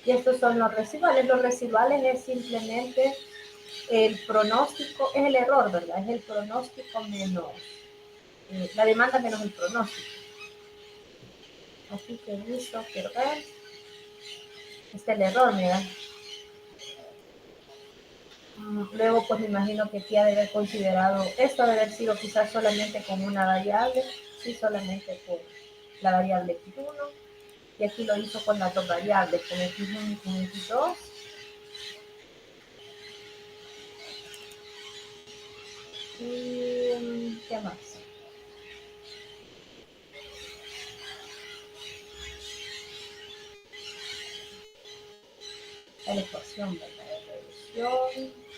Speaker 1: Y estos son los residuales. Los residuales es simplemente el pronóstico, es el error, ¿verdad? Es el pronóstico menos, la demanda menos el pronóstico. Aquí que listo, quiero ver. Este es el error, mira. Luego, pues me imagino que aquí ha de haber considerado, esto debe haber sido quizás solamente como una variable, sí, solamente con la variable x1, y aquí lo hizo con las dos variables, con x1 y con x2. Y ¿qué más? La ecuación, ¿verdad? De reducción.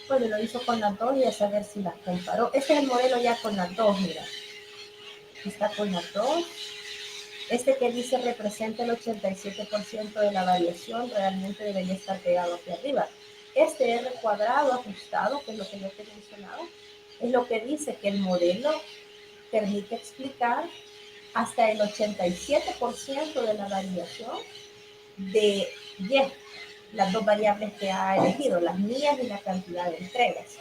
Speaker 1: Bueno, lo hizo con las dos y a saber si las comparó. Este es el modelo ya con las dos, mira. Está con las dos. Este que dice representa el 87% de la variación, realmente debería estar pegado hacia arriba. Este R cuadrado ajustado, que es lo que yo te he mencionado, es lo que dice que el modelo permite explicar hasta el 87% de la variación de Y, las dos variables que ha elegido, las millas y la cantidad de entregas.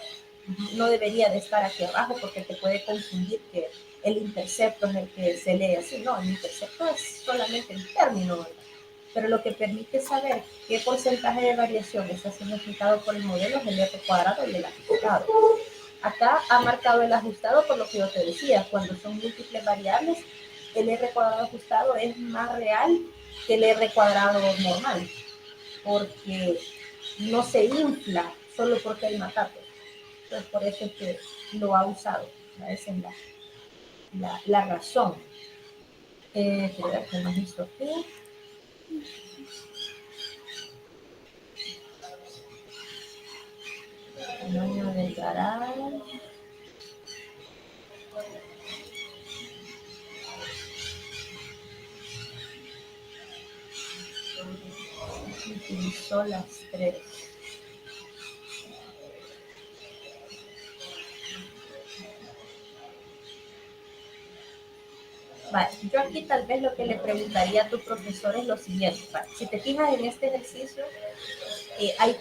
Speaker 1: No debería de estar aquí abajo porque te puede confundir que el intercepto es el que se lee así. No, el intercepto es solamente el término, ¿verdad? Pero lo que permite saber qué porcentaje de variación está significado por el modelo es el R cuadrado y el ajustado. Acá ha marcado el ajustado por lo que yo te decía, cuando son múltiples variables, el R cuadrado ajustado es más real que el R cuadrado normal, porque no se infla solo porque hay más datos. Entonces, por eso es que lo ha usado. Esa es la razón. Quiero ver qué hemos visto aquí. Tamaño del garage. Utilizó las tres. Vale, yo aquí tal vez lo que le preguntaría a tu profesor es lo siguiente. Vale, si te fijas en este ejercicio, hay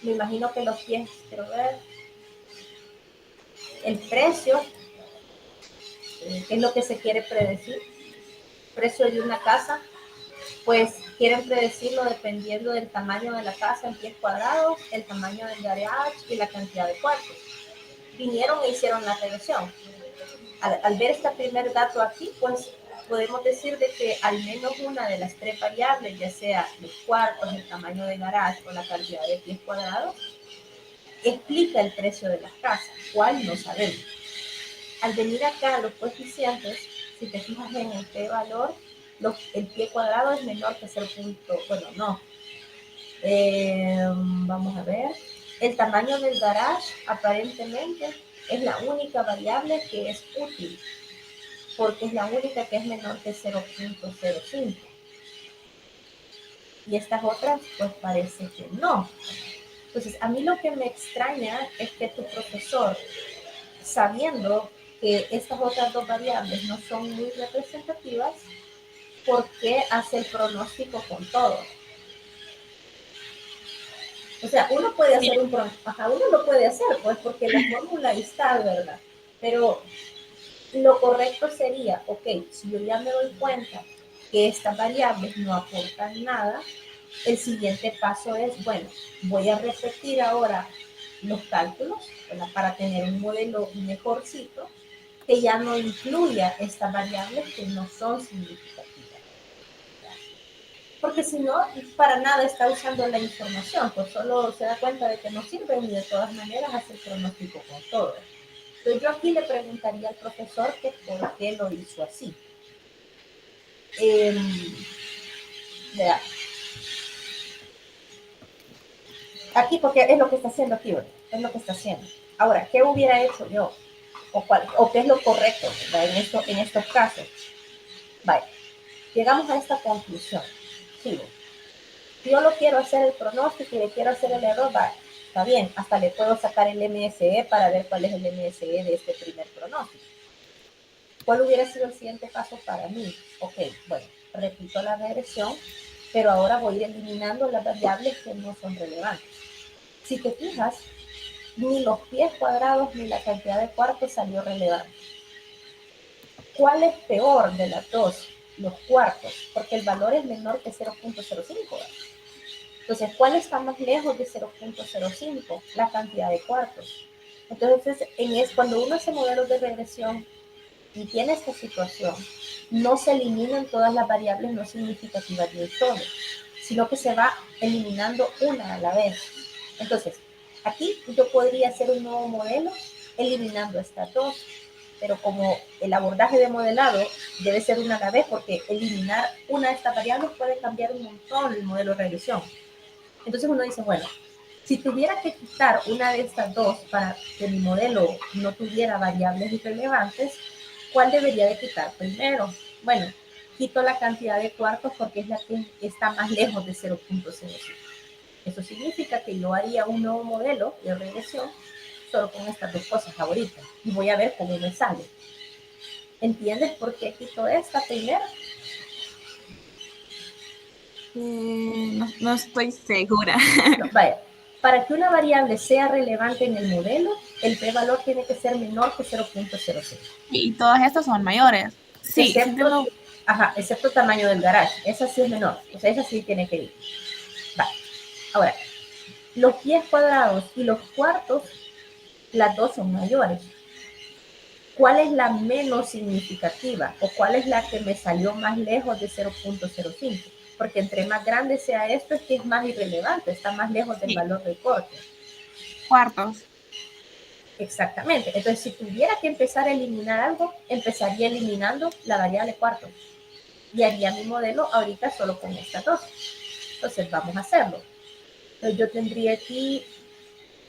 Speaker 1: me imagino que los pies, quiero ver, el precio, que es lo que se quiere predecir, precio de una casa, pues quieren predecirlo dependiendo del tamaño de la casa en pies cuadrados, el tamaño del garage y la cantidad de cuartos. Vinieron e hicieron la regresión. Al ver este primer dato aquí, pues podemos decir de que al menos una de las tres variables, ya sea los cuartos, el tamaño de garage o la cantidad de pies cuadrados, explica el precio de las casas, cuál no sabemos. Al venir acá a los coeficientes, si te fijas en este valor, el pie cuadrado es menor que 0. Bueno, no. Vamos a ver. El tamaño del garage aparentemente es la única variable que es útil, porque es la única que es menor que 0.05. Y estas otras, pues parece que no. Entonces, a mí lo que me extraña es que tu profesor, sabiendo que estas otras dos variables no son muy representativas, ¿por qué hace el pronóstico con todo? O sea, uno puede hacer un pronóstico, uno lo puede hacer, pues porque la fórmula está, ¿verdad? Pero lo correcto sería, ok, si yo ya me doy cuenta que estas variables no aportan nada, el siguiente paso es, bueno, voy a repetir ahora los cálculos, ¿verdad? Para tener un modelo mejorcito que ya no incluya estas variables que no son significativas. Porque si no, para nada está usando la información, pues solo se da cuenta de que no sirve y de todas maneras hace el pronóstico con todo. Entonces yo aquí le preguntaría al profesor que por qué lo hizo así. Vea. Aquí, porque es lo que está haciendo aquí, ¿verdad? Es lo que está haciendo. Ahora, ¿qué hubiera hecho yo? ¿O qué es lo correcto, ¿verdad? En estos casos? Vale, llegamos a esta conclusión. Sigo. Si yo lo quiero hacer el pronóstico y le quiero hacer el error, vale, está bien, hasta le puedo sacar el MSE para ver cuál es el MSE de este primer pronóstico. ¿Cuál hubiera sido el siguiente paso para mí? Ok, bueno, repito la regresión, pero ahora voy a ir eliminando las variables que no son relevantes. Si te fijas, ni los pies cuadrados ni la cantidad de cuartos salió relevante. ¿Cuál es peor de las dos? Los cuartos, porque el valor es menor que 0.05. Entonces, ¿cuál está más lejos de 0.05? La cantidad de cuartos. Entonces, cuando uno hace modelos de regresión y tiene esta situación, no se eliminan todas las variables no significativas de un solo, sino que se va eliminando una a la vez. Entonces, aquí yo podría hacer un nuevo modelo eliminando estas dos, pero como el abordaje de modelado debe ser una a la vez, porque eliminar una de estas variables puede cambiar un montón el modelo de regresión. Entonces uno dice, bueno, si tuviera que quitar una de estas dos para que mi modelo no tuviera variables irrelevantes, ¿Cuál debería de quitar primero? Bueno, quito la cantidad de cuartos porque es la que está más lejos de 0.05. Eso significa que yo haría un nuevo modelo de regresión solo con estas dos cosas ahorita y voy a ver cómo me sale. ¿Entiendes por qué quito esta primero?
Speaker 2: No estoy segura.
Speaker 1: No, vaya, para que una variable sea relevante en el modelo, el p-valor tiene que ser menor que 0.05.
Speaker 2: Y todas estas son mayores. Sí, sí
Speaker 1: Excepto,
Speaker 2: entiendo.
Speaker 1: excepto tamaño del garage. Esa sí es menor. O sea, esa sí tiene que ir. Vale. Ahora, los pies cuadrados y los cuartos, las dos son mayores. ¿Cuál es la menos significativa? ¿O cuál es la que me salió más lejos de 0.05? Porque entre más grande sea esto, es que es más irrelevante, está más lejos del
Speaker 2: Sí,
Speaker 1: valor de corte.
Speaker 2: cuartos.
Speaker 1: Exactamente. Entonces, si tuviera que empezar a eliminar algo, empezaría eliminando la variable cuarto. Y haría mi modelo ahorita solo con estas dos. Entonces, vamos a hacerlo. Entonces, yo tendría aquí,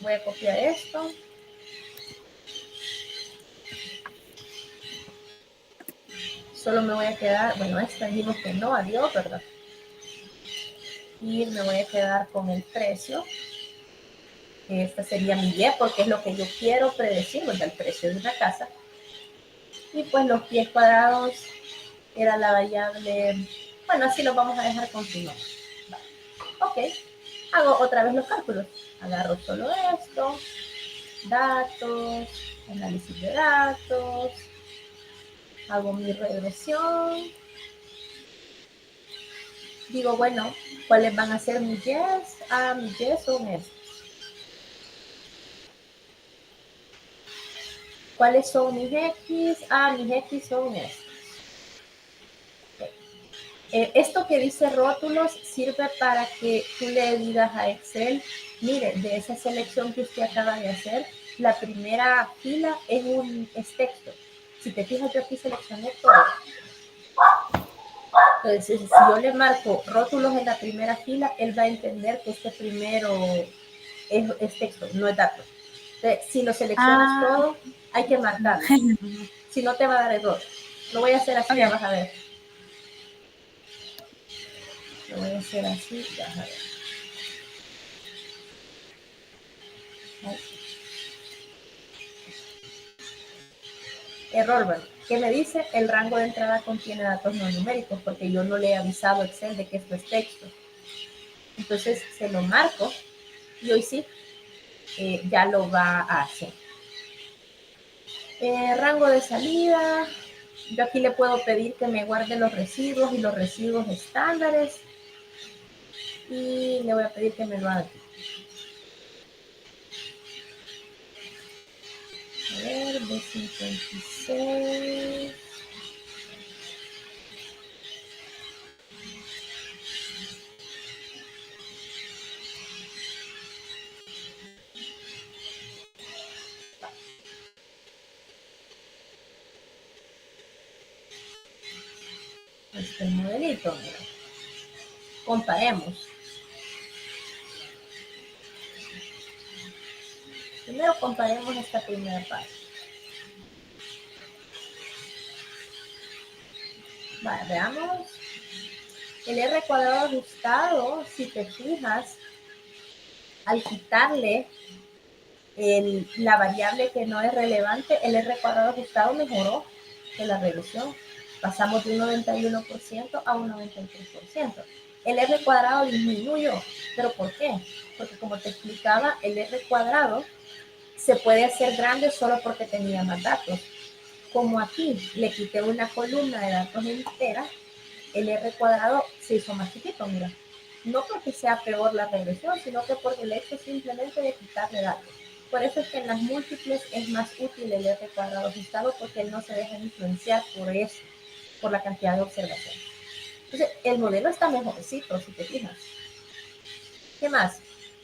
Speaker 1: voy a copiar esto. Solo me voy a quedar, bueno, esta dijimos que no, adiós, ¿verdad? Y me voy a quedar con el precio. Esta sería mi Y porque es lo que yo quiero predecir, ¿verdad? El precio de una casa. Y pues los pies cuadrados era la variable, bueno, así lo vamos a dejar continuo. Vale. Ok, hago otra vez los cálculos. Agarro solo esto, datos, análisis de datos, hago mi regresión. Digo, bueno, ¿cuáles van a ser mis yes? Mis yes son estos. ¿Cuáles son mis X? Mis X son estos. Esto que dice rótulos sirve para que tú le digas a Excel, mire, de esa selección que usted acaba de hacer, la primera fila es texto. Si te fijas, yo aquí seleccioné todo. Entonces, si yo le marco rótulos en la primera fila, él va a entender que este primero es texto, no es dato. Entonces, si lo seleccionas todo, hay que marcarlo. Si no, te va a dar error. Lo voy a hacer así, ya vas a ver. Lo voy a hacer así, ya vas a ver. Ahí. Error, bueno, ¿qué me dice? El rango de entrada contiene datos no numéricos porque yo no le he avisado a Excel de que esto es texto. Entonces se lo marco y hoy sí, ya lo va a hacer. Rango de salida, yo aquí le puedo pedir que me guarde los residuos y los residuos estándares y le voy a pedir que me lo haga aquí. A ver, B56. Este es el modelito, mira. Comparemos. Primero comparemos esta primera parte. Vale, veamos. El R cuadrado ajustado, si te fijas, al quitarle la variable que no es relevante, el R cuadrado ajustado mejoró de la regresión. Pasamos de un 91% a un 93%. El R cuadrado disminuyó. ¿Pero por qué? Porque como te explicaba, el R cuadrado se puede hacer grande solo porque tenía más datos. Como aquí le quité una columna de datos entera, el R cuadrado se hizo más chiquito, mira. No porque sea peor la regresión, sino que por el hecho simplemente de quitarle datos. Por eso es que en las múltiples es más útil el R cuadrado ajustado porque él no se deja influenciar por eso, por la cantidad de observaciones. Entonces, el modelo está mejorcito, si te fijas. ¿Qué más?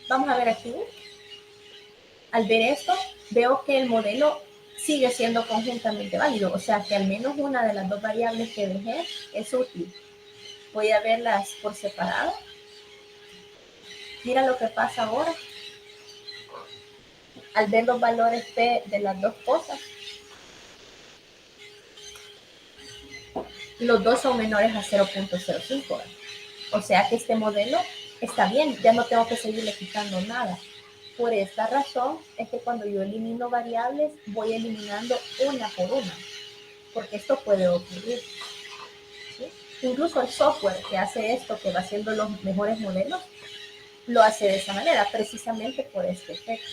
Speaker 1: Vamos a ver aquí. Al ver esto, veo que el modelo sigue siendo conjuntamente válido, o sea que al menos una de las dos variables que dejé es útil. Voy a verlas por separado. Mira lo que pasa ahora. Al ver los valores P de las dos cosas, los dos son menores a 0.05. O sea que este modelo está bien, ya no tengo que seguirle quitando nada. Por esta razón es que cuando yo elimino variables, voy eliminando una por una, porque esto puede ocurrir. ¿Sí? Incluso el software que hace esto, que va haciendo los mejores modelos, lo hace de esa manera, precisamente por este efecto.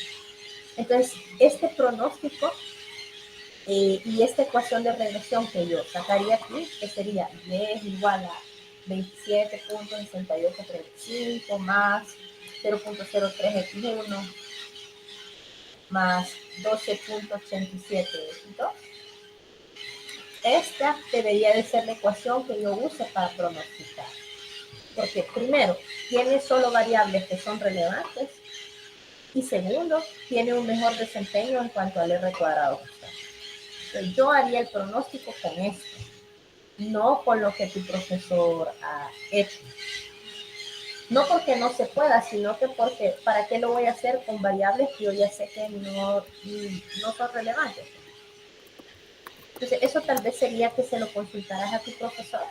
Speaker 1: Entonces, este pronóstico y esta ecuación de regresión que yo sacaría aquí, que sería y es igual a 27.6835 más 0.03x1 más 12.87x2. Esta debería de ser la ecuación que yo use para pronosticar. Porque primero, tiene solo variables que son relevantes y segundo, tiene un mejor desempeño en cuanto al R cuadrado. Entonces, yo haría el pronóstico con esto, no con lo que tu profesor ha hecho. No porque no se pueda, sino que porque ¿para qué lo voy a hacer con variables que yo ya sé que no son relevantes? Entonces, eso tal vez sería que se lo consultaras a tu profesor.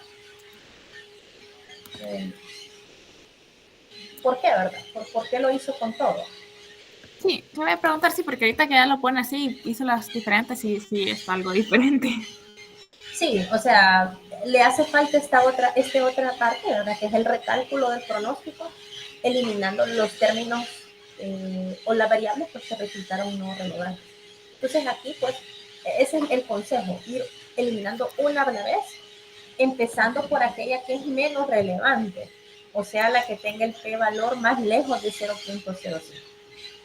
Speaker 1: ¿Por qué, verdad? ¿Por qué lo hizo con todo?
Speaker 2: Sí, te voy a preguntar si, porque ahorita que ya lo pone así, hizo las diferentes y sí es algo diferente.
Speaker 1: Sí, o sea, le hace falta esta otra parte, ¿verdad? Que es el recálculo del pronóstico, eliminando los términos o las variables pues, que resultaron no relevantes. Entonces aquí, pues, ese es el consejo, ir eliminando una a la vez, empezando por aquella que es menos relevante, o sea, la que tenga el p-valor más lejos de 0.05.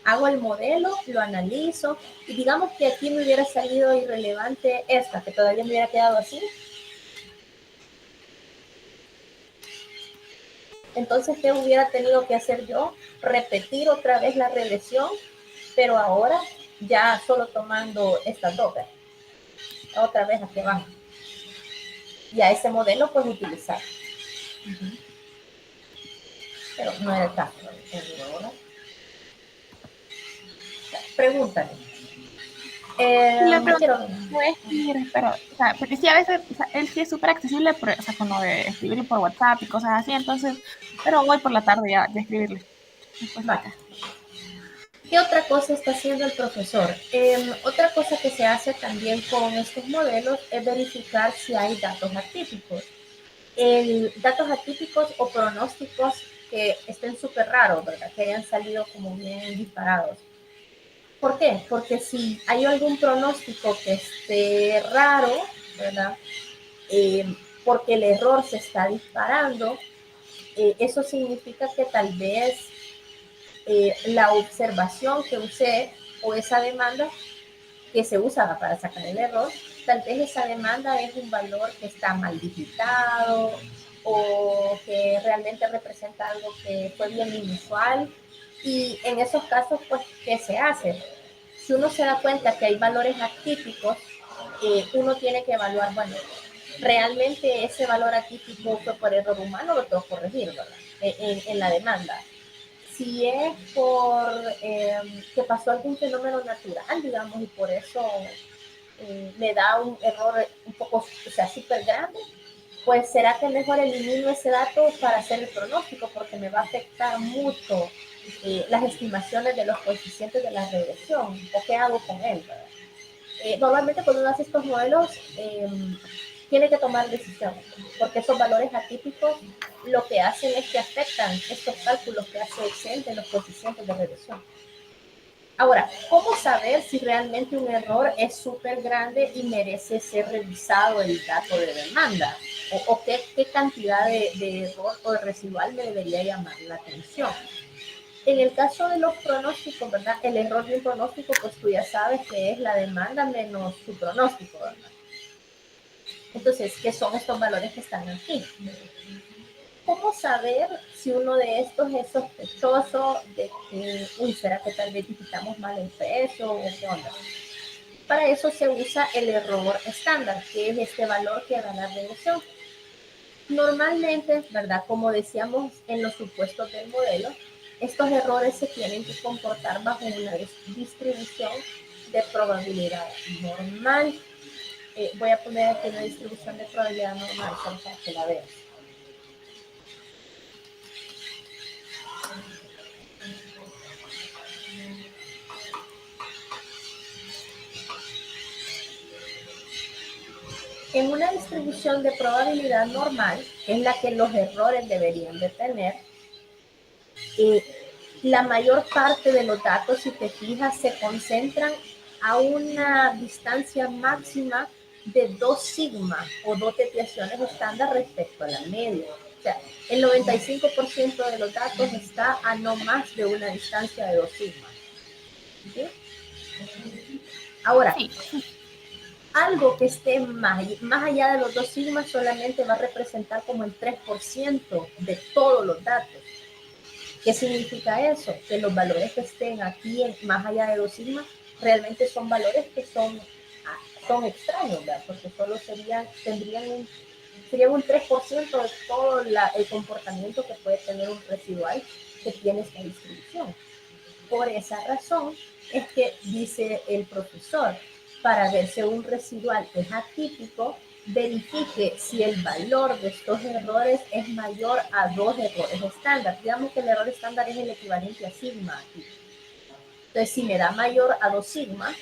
Speaker 1: Hago el modelo, lo analizo y digamos que aquí me hubiera salido irrelevante esta, que todavía me hubiera quedado así. Entonces, ¿qué hubiera tenido que hacer yo? Repetir otra vez la regresión, pero ahora ya solo tomando estas dos, otra vez aquí abajo. Y a ese modelo pues utilizar. Pero no era el caso. ¿No? Pregúntale.
Speaker 2: Le pregunto,
Speaker 1: Quiero...
Speaker 2: puede escribir, pero, o sea, porque sí, a veces, o sea, él sí es súper accesible, o sea, con lo de escribirle por WhatsApp y cosas así, entonces, pero hoy por la tarde ya escribirle. Después de
Speaker 1: Vale.
Speaker 2: acá.
Speaker 1: ¿Qué otra cosa está haciendo el profesor? Otra cosa que se hace también con estos modelos es verificar si hay datos atípicos. Datos atípicos o pronósticos que estén súper raros, ¿verdad? Que hayan salido como bien disparados. ¿Por qué? Porque si hay algún pronóstico que esté raro, ¿verdad? Porque el error se está disparando, eso significa que tal vez la observación que usé o esa demanda que se usa para sacar el error, tal vez esa demanda es un valor que está mal digitado o que realmente representa algo que fue bien inusual. Y en esos casos, pues, ¿qué se hace? Si uno se da cuenta que hay valores atípicos, uno tiene que evaluar, bueno, realmente ese valor atípico fue por error humano, lo tengo que corregir, ¿verdad? En la demanda. Si es por que pasó algún fenómeno natural, digamos, y por eso me da un error un poco, o sea, súper grande, pues será que mejor elimino ese dato para hacer el pronóstico, porque me va a afectar mucho las estimaciones de los coeficientes de la regresión, o qué hago con él, ¿verdad? Normalmente cuando uno hace estos modelos, tiene que tomar decisiones, porque esos valores atípicos lo que hacen es que afectan estos cálculos que hace Excel de los coeficientes de regresión. Ahora, ¿cómo saber si realmente un error es súper grande y merece ser revisado el dato de demanda? ¿O qué cantidad de error o de residual me debería llamar la atención? En el caso de los pronósticos, ¿verdad? El error de un pronóstico, pues tú ya sabes que es la demanda menos su pronóstico, ¿verdad? Entonces, ¿qué son estos valores que están aquí? ¿Cómo saber si uno de estos es sospechoso de que, será que tal vez digitamos mal el peso o qué onda? Para eso se usa el error estándar, que es este valor que da la regresión. Normalmente, ¿verdad? Como decíamos en los supuestos del modelo, estos errores se tienen que comportar bajo una distribución de probabilidad normal. voy a poner aquí una distribución de probabilidad normal, solo para que la veas. En una distribución de probabilidad normal, que es la que los errores deberían de tener, la mayor parte de los datos, si te fijas, se concentran a una distancia máxima de 2 sigma o 2 desviaciones estándar respecto a la media. O sea, el 95% de los datos está a no más de una distancia de 2 sigma. ¿Sí? Ahora, algo que esté más allá de los 2 sigma solamente va a representar como el 3% de todos los datos. ¿Qué significa eso? Que los valores que estén aquí más allá de 2 sigma realmente son valores que son extraños, ¿verdad? Porque solo serían un 3% de todo el comportamiento que puede tener un residual que tiene esta distribución. Por esa razón es que dice el profesor, para ver si un residual es atípico, verifique si el valor de estos errores es mayor a 2 errores estándar. Digamos que el error estándar es el equivalente a sigma aquí. Entonces, si me da mayor a 2 sigma,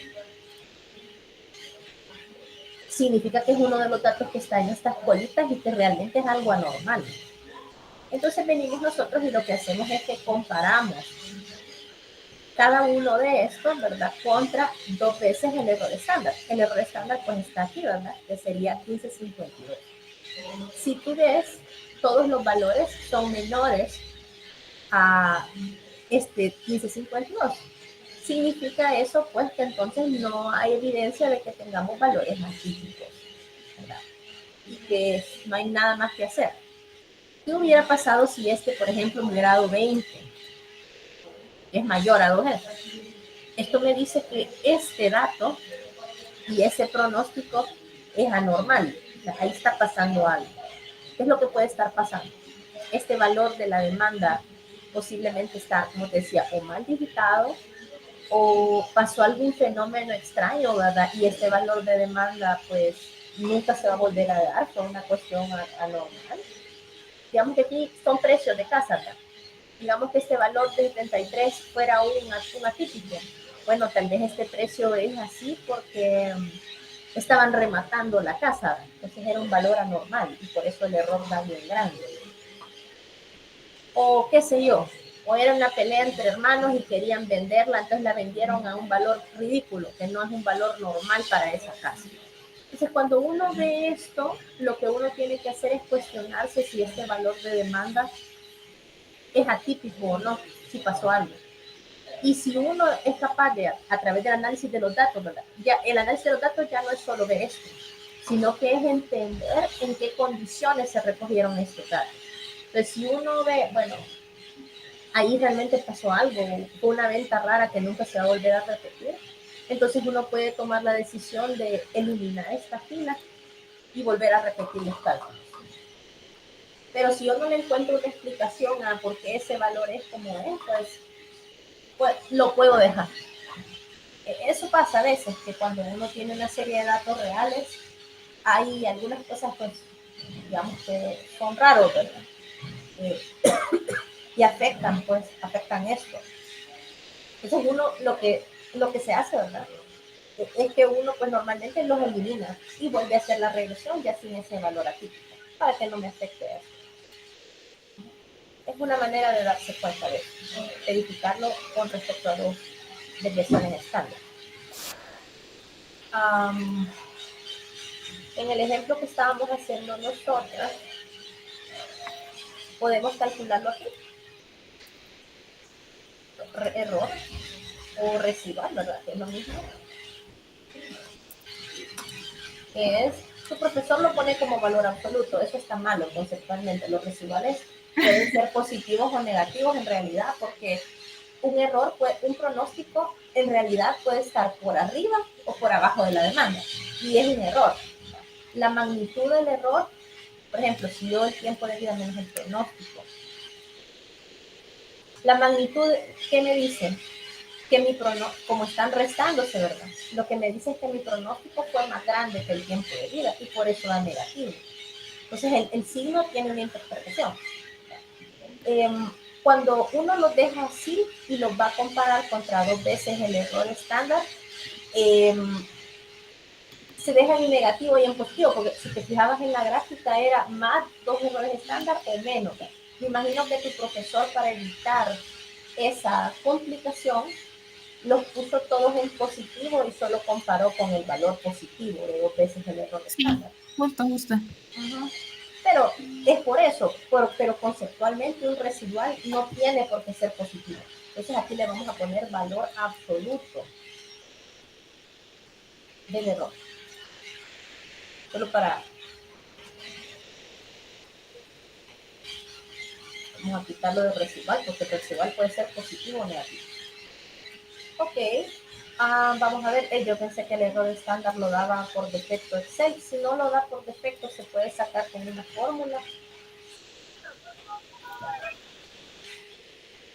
Speaker 1: significa que es uno de los datos que está en estas colitas y que realmente es algo anormal. Entonces venimos nosotros y lo que hacemos es que comparamos cada uno de estos, ¿verdad? Contra 2 veces el error estándar. El error estándar pues está aquí, ¿verdad? Que sería 1552. Si tú ves, todos los valores son menores a este 1552. Significa eso pues que entonces no hay evidencia de que tengamos valores atípicos, ¿verdad? Y que no hay nada más que hacer. ¿Qué hubiera pasado si por ejemplo, me hubiera dado 20? Es mayor a 2 Esto me dice que este dato y ese pronóstico es anormal. Ahí está pasando algo. ¿Qué es lo que puede estar pasando? Este valor de la demanda posiblemente está, como te decía, o mal digitado o pasó algún fenómeno extraño, ¿verdad? Y este valor de demanda, pues, nunca se va a volver a dar, fue una cuestión anormal. Digamos que aquí son precios de casa, ¿verdad? Digamos que este valor de 73 fuera un atípico. Bueno, tal vez este precio es así porque estaban rematando la casa, entonces era un valor anormal y por eso el error da bien grande. O qué sé yo, o era una pelea entre hermanos y querían venderla, entonces la vendieron a un valor ridículo, que no es un valor normal para esa casa. Entonces, cuando uno ve esto, lo que uno tiene que hacer es cuestionarse si este valor de demanda es atípico o no, si pasó algo. Y si uno es capaz de, a través del análisis de los datos, ¿verdad? Ya, el análisis de los datos ya no es solo ver esto, sino que es entender en qué condiciones se recogieron estos datos. Entonces, si uno ve, bueno, ahí realmente pasó algo, fue una venta rara que nunca se va a volver a repetir, entonces uno puede tomar la decisión de eliminar esta fila y volver a repetir los cálculos. Pero si yo no le encuentro una explicación a por qué ese valor es como es, pues lo puedo dejar. Eso pasa a veces, que cuando uno tiene una serie de datos reales, hay algunas cosas, pues, digamos que son raros, ¿verdad? Y afectan esto. Entonces uno, lo que se hace, ¿verdad? Es que uno, pues, normalmente los elimina y vuelve a hacer la regresión ya sin ese valor atípico, para que no me afecte eso. Es una manera de darse cuenta de eso, verificarlo con respecto a dos desviaciones estándar. En el ejemplo que estábamos haciendo nosotros, podemos calcularlo aquí. Error o residual, ¿verdad? Que es lo mismo. Su profesor lo pone como valor absoluto. Eso está malo conceptualmente. Los residuales pueden ser positivos o negativos en realidad, porque un error, un pronóstico en realidad puede estar por arriba o por abajo de la demanda. Y es un error. La magnitud del error, por ejemplo, si yo el tiempo de vida menos el pronóstico, la magnitud, ¿qué me dice? como están restándose, ¿verdad? Lo que me dice es que mi pronóstico fue más grande que el tiempo de vida y por eso da negativo. Entonces el signo tiene una interpretación. Cuando uno los deja así y los va a comparar contra 2 veces el error estándar, se deja en negativo y en positivo, porque si te fijabas en la gráfica era más 2 errores estándar o menos. Me imagino que tu profesor, para evitar esa complicación, los puso todos en positivo y solo comparó con el valor positivo de 2 veces el error
Speaker 2: Sí,
Speaker 1: estándar.
Speaker 2: justo.
Speaker 1: Pero es por eso, pero conceptualmente un residual no tiene por qué ser positivo. Entonces aquí le vamos a poner valor absoluto del error. Solo para... Vamos a quitarlo de residual, porque el residual puede ser positivo o negativo. Ok. Vamos a ver, yo pensé que el error estándar lo daba por defecto Excel. Si no lo da por defecto, se puede sacar con una fórmula.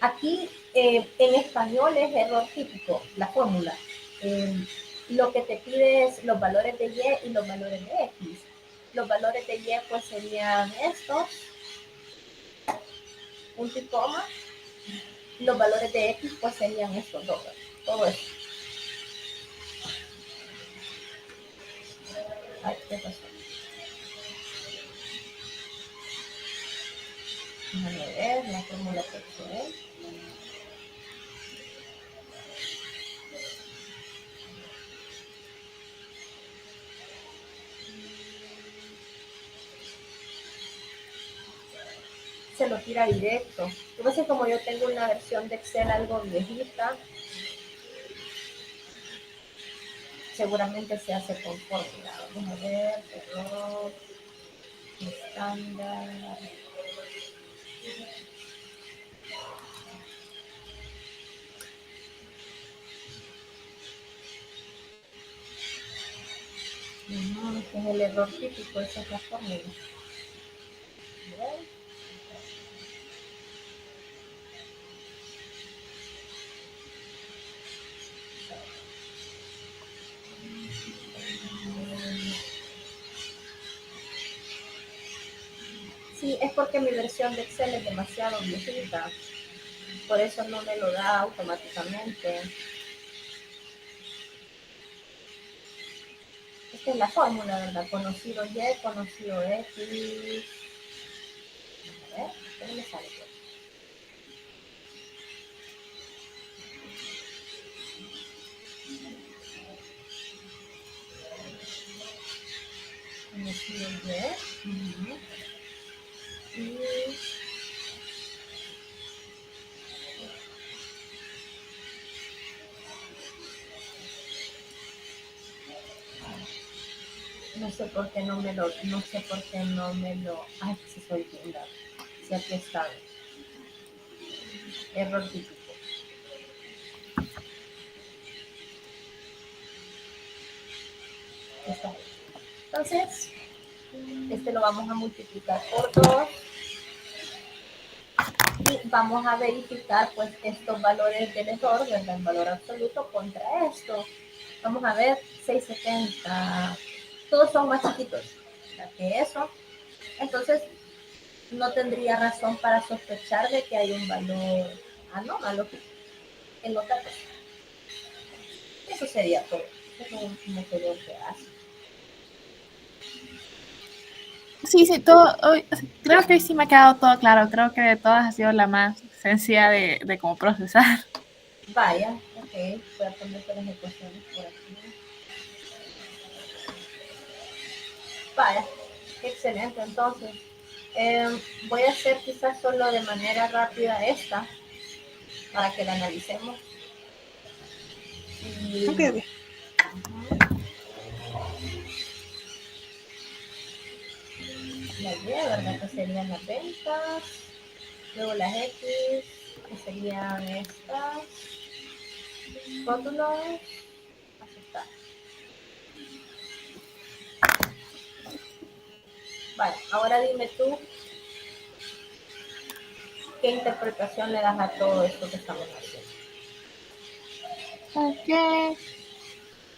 Speaker 1: Aquí en español es error típico, la fórmula. Lo que te pide es los valores de Y y los valores de X. Los valores de Y pues serían estos, punto y coma. Los valores de X pues serían estos dos, todo esto. Ay, ¿qué pasó? Déjame ver la fórmula que es. Se lo tira directo. Entonces, como yo tengo una versión de Excel algo viejita, seguramente se hace con fórmula. Vamos a ver, error estándar. No, este es el error típico, esa es la fórmula. Sí, es porque mi versión de Excel es demasiado viejita, por eso no me lo da automáticamente. Esta es la fórmula, ¿verdad? Conocido Y, conocido X. A ver, ¿qué me sale? Conocido Y. Y no sé por qué no me lo, ay, si soy linda. Si aquí está. Error típico. Está. Entonces, este lo vamos a multiplicar por 2 y vamos a verificar pues estos valores del error, ¿verdad? En valor absoluto contra esto. Vamos a ver, 670. Todos son más chiquitos que eso. Entonces, no tendría razón para sospechar de que hay un valor anómalo en los datos. Eso sería todo. Eso es un método que hace.
Speaker 2: Sí, todo, creo que sí me ha quedado todo claro. Creo que de todas ha sido la más sencilla de cómo procesar.
Speaker 1: Vaya, ok, voy a poner las ecuaciones por aquí. Vaya, excelente. Entonces, voy a hacer quizás solo de manera rápida esta para que la analicemos. Y,
Speaker 2: Okay.
Speaker 1: la Y, ¿verdad? Que serían las ventas. Luego las X, que serían estas. Rótulos. Aceptar. Vale, ahora dime tú qué interpretación le das a todo esto que estamos haciendo.
Speaker 2: Ok.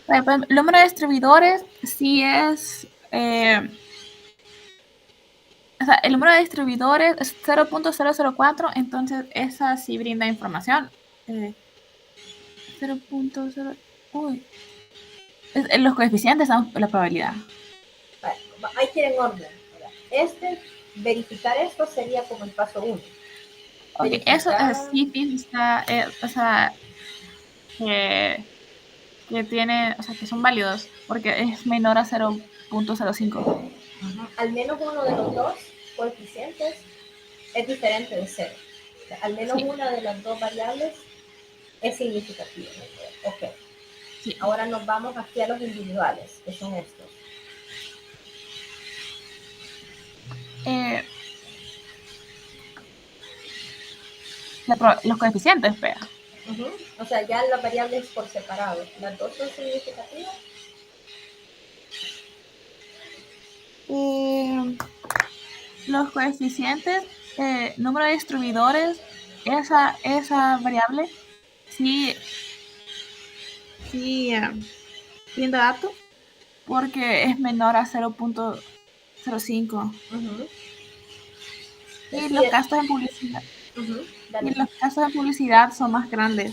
Speaker 2: Bueno, pues, el número de distribuidores sí es... o sea, el número de distribuidores es 0.004, entonces esa sí brinda información. 0.0... Uy. Los coeficientes son la probabilidad.
Speaker 1: Vale, hay que ir en orden. Verificar esto sería como el paso 1.
Speaker 2: Ok, eso
Speaker 1: Verificar.
Speaker 2: sí está... o sea, que tiene, o sea, que son válidos, porque es menor a 0.05.
Speaker 1: Al menos uno de los dos coeficientes es diferente de 0. O sea, al menos
Speaker 2: Sí,
Speaker 1: una de las dos variables es significativa. Ok.
Speaker 2: sí.
Speaker 1: Ahora nos vamos aquí a los individuales, que son estos.
Speaker 2: Eh, los coeficientes, vea.
Speaker 1: O sea, ya las variables por separado, ¿las dos son significativas?
Speaker 2: Los coeficientes, número de distribuidores, esa variable sí, sí brinda datos porque es menor a 0.05. Y
Speaker 1: Sí,
Speaker 2: los gastos en publicidad.
Speaker 1: dale.
Speaker 2: Y los gastos en publicidad son más grandes.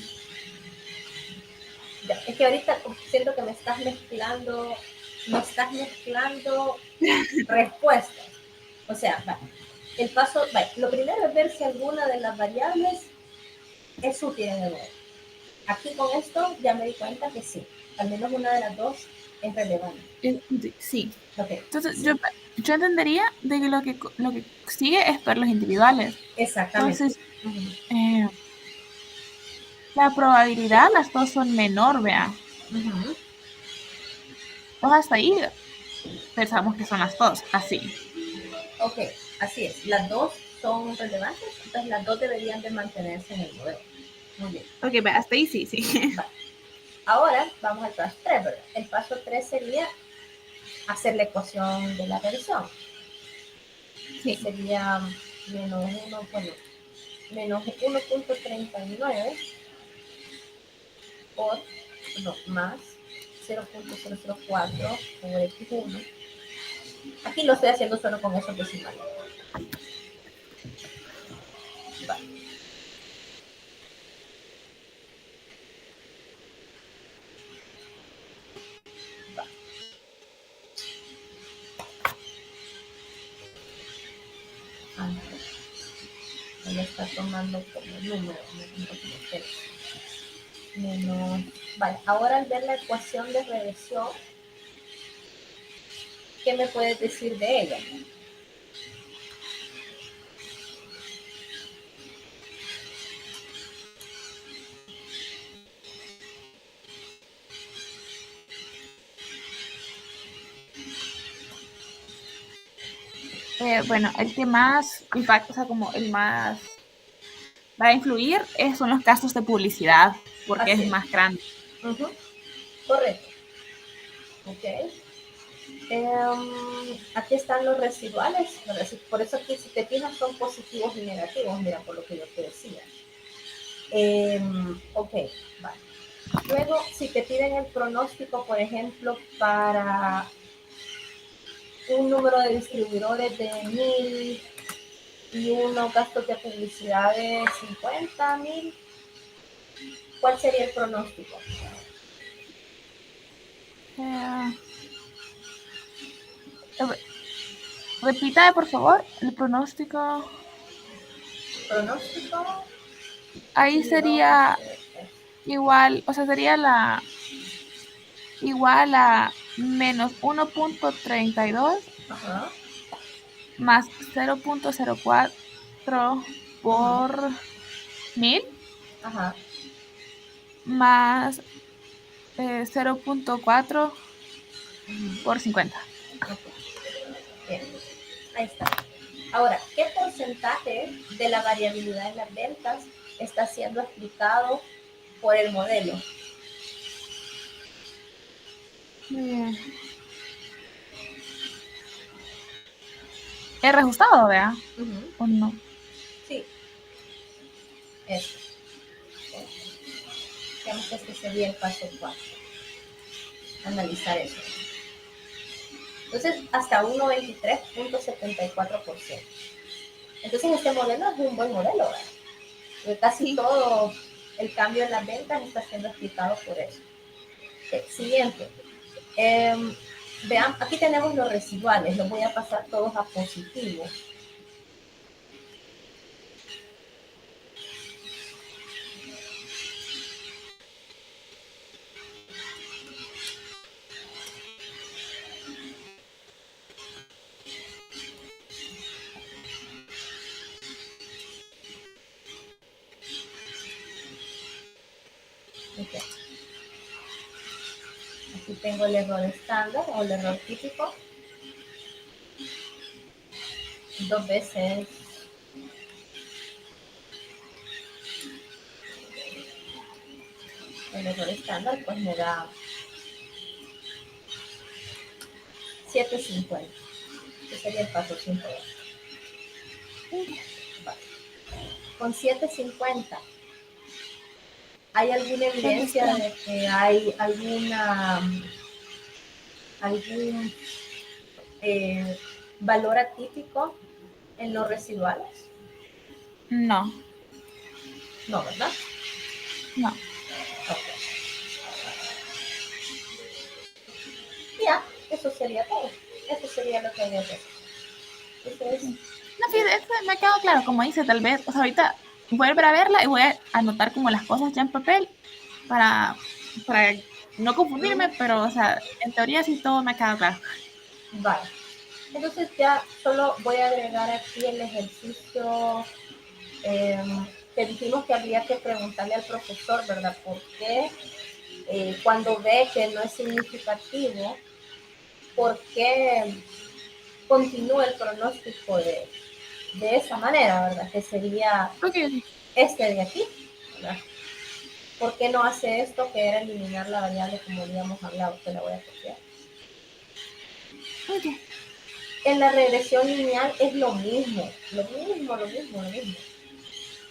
Speaker 1: Ya, es que ahorita siento que me estás mezclando respuestas. O sea, el paso, lo primero es ver si alguna de las variables es útil en el modelo. Aquí con esto ya me di cuenta que sí, al menos una de las dos es relevante.
Speaker 2: Sí.
Speaker 1: Okay,
Speaker 2: Entonces,
Speaker 1: sí.
Speaker 2: yo entendería de que lo que sigue es ver los individuales.
Speaker 1: Exactamente.
Speaker 2: Entonces, la probabilidad, las dos son menor, vea. Pues hasta ahí pensamos que son las dos, así.
Speaker 1: Ok, así es. Las dos son relevantes, entonces las dos deberían de mantenerse en el modelo. Muy bien.
Speaker 2: Ok, hasta ahí sí, sí.
Speaker 1: Vale. Ahora vamos al paso 3, ¿verdad? El paso 3 sería hacer la ecuación de la regresión, que
Speaker 2: Sí.
Speaker 1: sería menos 1, bueno, menos 1.39 por, no, más 0.004 por x1. Aquí lo estoy haciendo solo con esos decimales. Vale. Vale. Ah, ella está tomando como número, menos. Vale, ahora al ver la ecuación de regresión, ¿qué me puedes decir de ella?
Speaker 2: Bueno, el que más impacta, o sea, como el más va a influir son los gastos de publicidad, porque
Speaker 1: Así
Speaker 2: es
Speaker 1: es.
Speaker 2: más grande.
Speaker 1: Correcto. Ok. Aquí están los residuales. Por eso aquí, si te fijas, son positivos y negativos, mira, por lo que yo te decía. Ok, vale. Luego, si te piden el pronóstico, por ejemplo, para un número de distribuidores de 1000 y unos gastos de publicidad de 50.000, ¿cuál sería el pronóstico?
Speaker 2: Eh, repita, por favor, el pronóstico.
Speaker 1: Pronóstico
Speaker 2: Ahí
Speaker 1: dividido
Speaker 2: sería igual, o sea, sería igual a menos 1.32
Speaker 1: ajá,
Speaker 2: más 0.04 por 1000
Speaker 1: ajá.
Speaker 2: más 0.4 por 50.
Speaker 1: Okay. Bien, ahí está. Ahora, ¿qué porcentaje de la variabilidad en las ventas está siendo explicado por el modelo?
Speaker 2: ¿Es reajustado, vea? ¿O no?
Speaker 1: Sí, eso. Digamos que este sería el paso 4. Analizar eso. Entonces, hasta 1,23.74%. Entonces, este modelo es un buen modelo, ¿verdad? Porque casi todo el cambio en las ventas está siendo explicado por eso. Siguiente. Vean, aquí tenemos los residuales. Los voy a pasar todos a positivos. Okay. Aquí tengo el error estándar o el error típico. 2 veces el error estándar, pues me da 7.50. Ese sería el paso 5. Vale. Con 7.50, ¿hay alguna evidencia de que hay algún valor atípico en los residuales?
Speaker 2: No.
Speaker 1: No, ¿verdad?
Speaker 2: No.
Speaker 1: Okay. Ya, eso sería todo. Eso sería lo que había que hacer. Entonces,
Speaker 2: no, fíjate, me ha quedado claro, como dice, tal vez, o sea, ahorita voy a volver a verla y voy a anotar como las cosas ya en papel para no confundirme, pero, o sea, en teoría sí todo me ha quedado claro.
Speaker 1: Vale. Entonces ya solo voy a agregar aquí el ejercicio que dijimos que había que preguntarle al profesor, ¿verdad? ¿Por qué cuando ve que no es significativo, por qué continúa el pronóstico de esa manera, ¿verdad? Que sería este de aquí, ¿verdad? ¿Por qué no hace esto que era eliminar la variable como habíamos hablado? Que la voy a copiar.
Speaker 2: Okay.
Speaker 1: En la regresión lineal es lo mismo.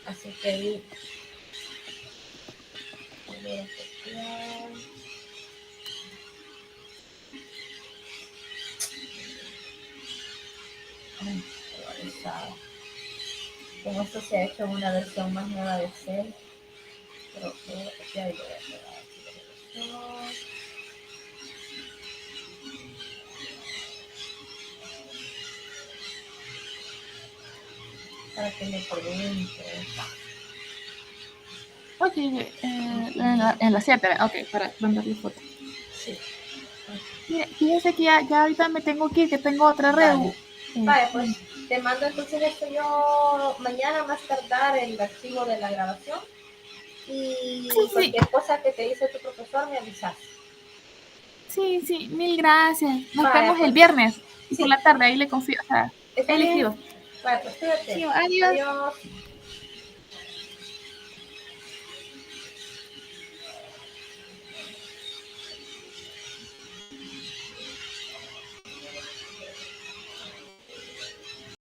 Speaker 1: Así que voy a copiar. Como esto se ha hecho en una versión más nueva de Excel, pero voy a copiar y lo voy a pegar aquí. Para que me pregunte.
Speaker 2: Ok, en la 7, ok, para mandarle foto.
Speaker 1: Sí.
Speaker 2: Mire, fíjese que ya ahorita me tengo que ir, que tengo otra reunión.
Speaker 1: Vale, pues te mando entonces esto yo mañana más tardar el archivo de la grabación y cualquier cosa que te dice tu profesor me avisas.
Speaker 2: Sí, mil gracias. Nos vemos
Speaker 1: pues,
Speaker 2: el viernes y por la tarde, ahí le confío, o sea,
Speaker 1: ahí le escribo. Vale, pues cuídate.
Speaker 2: Sí, adiós.
Speaker 1: Adiós.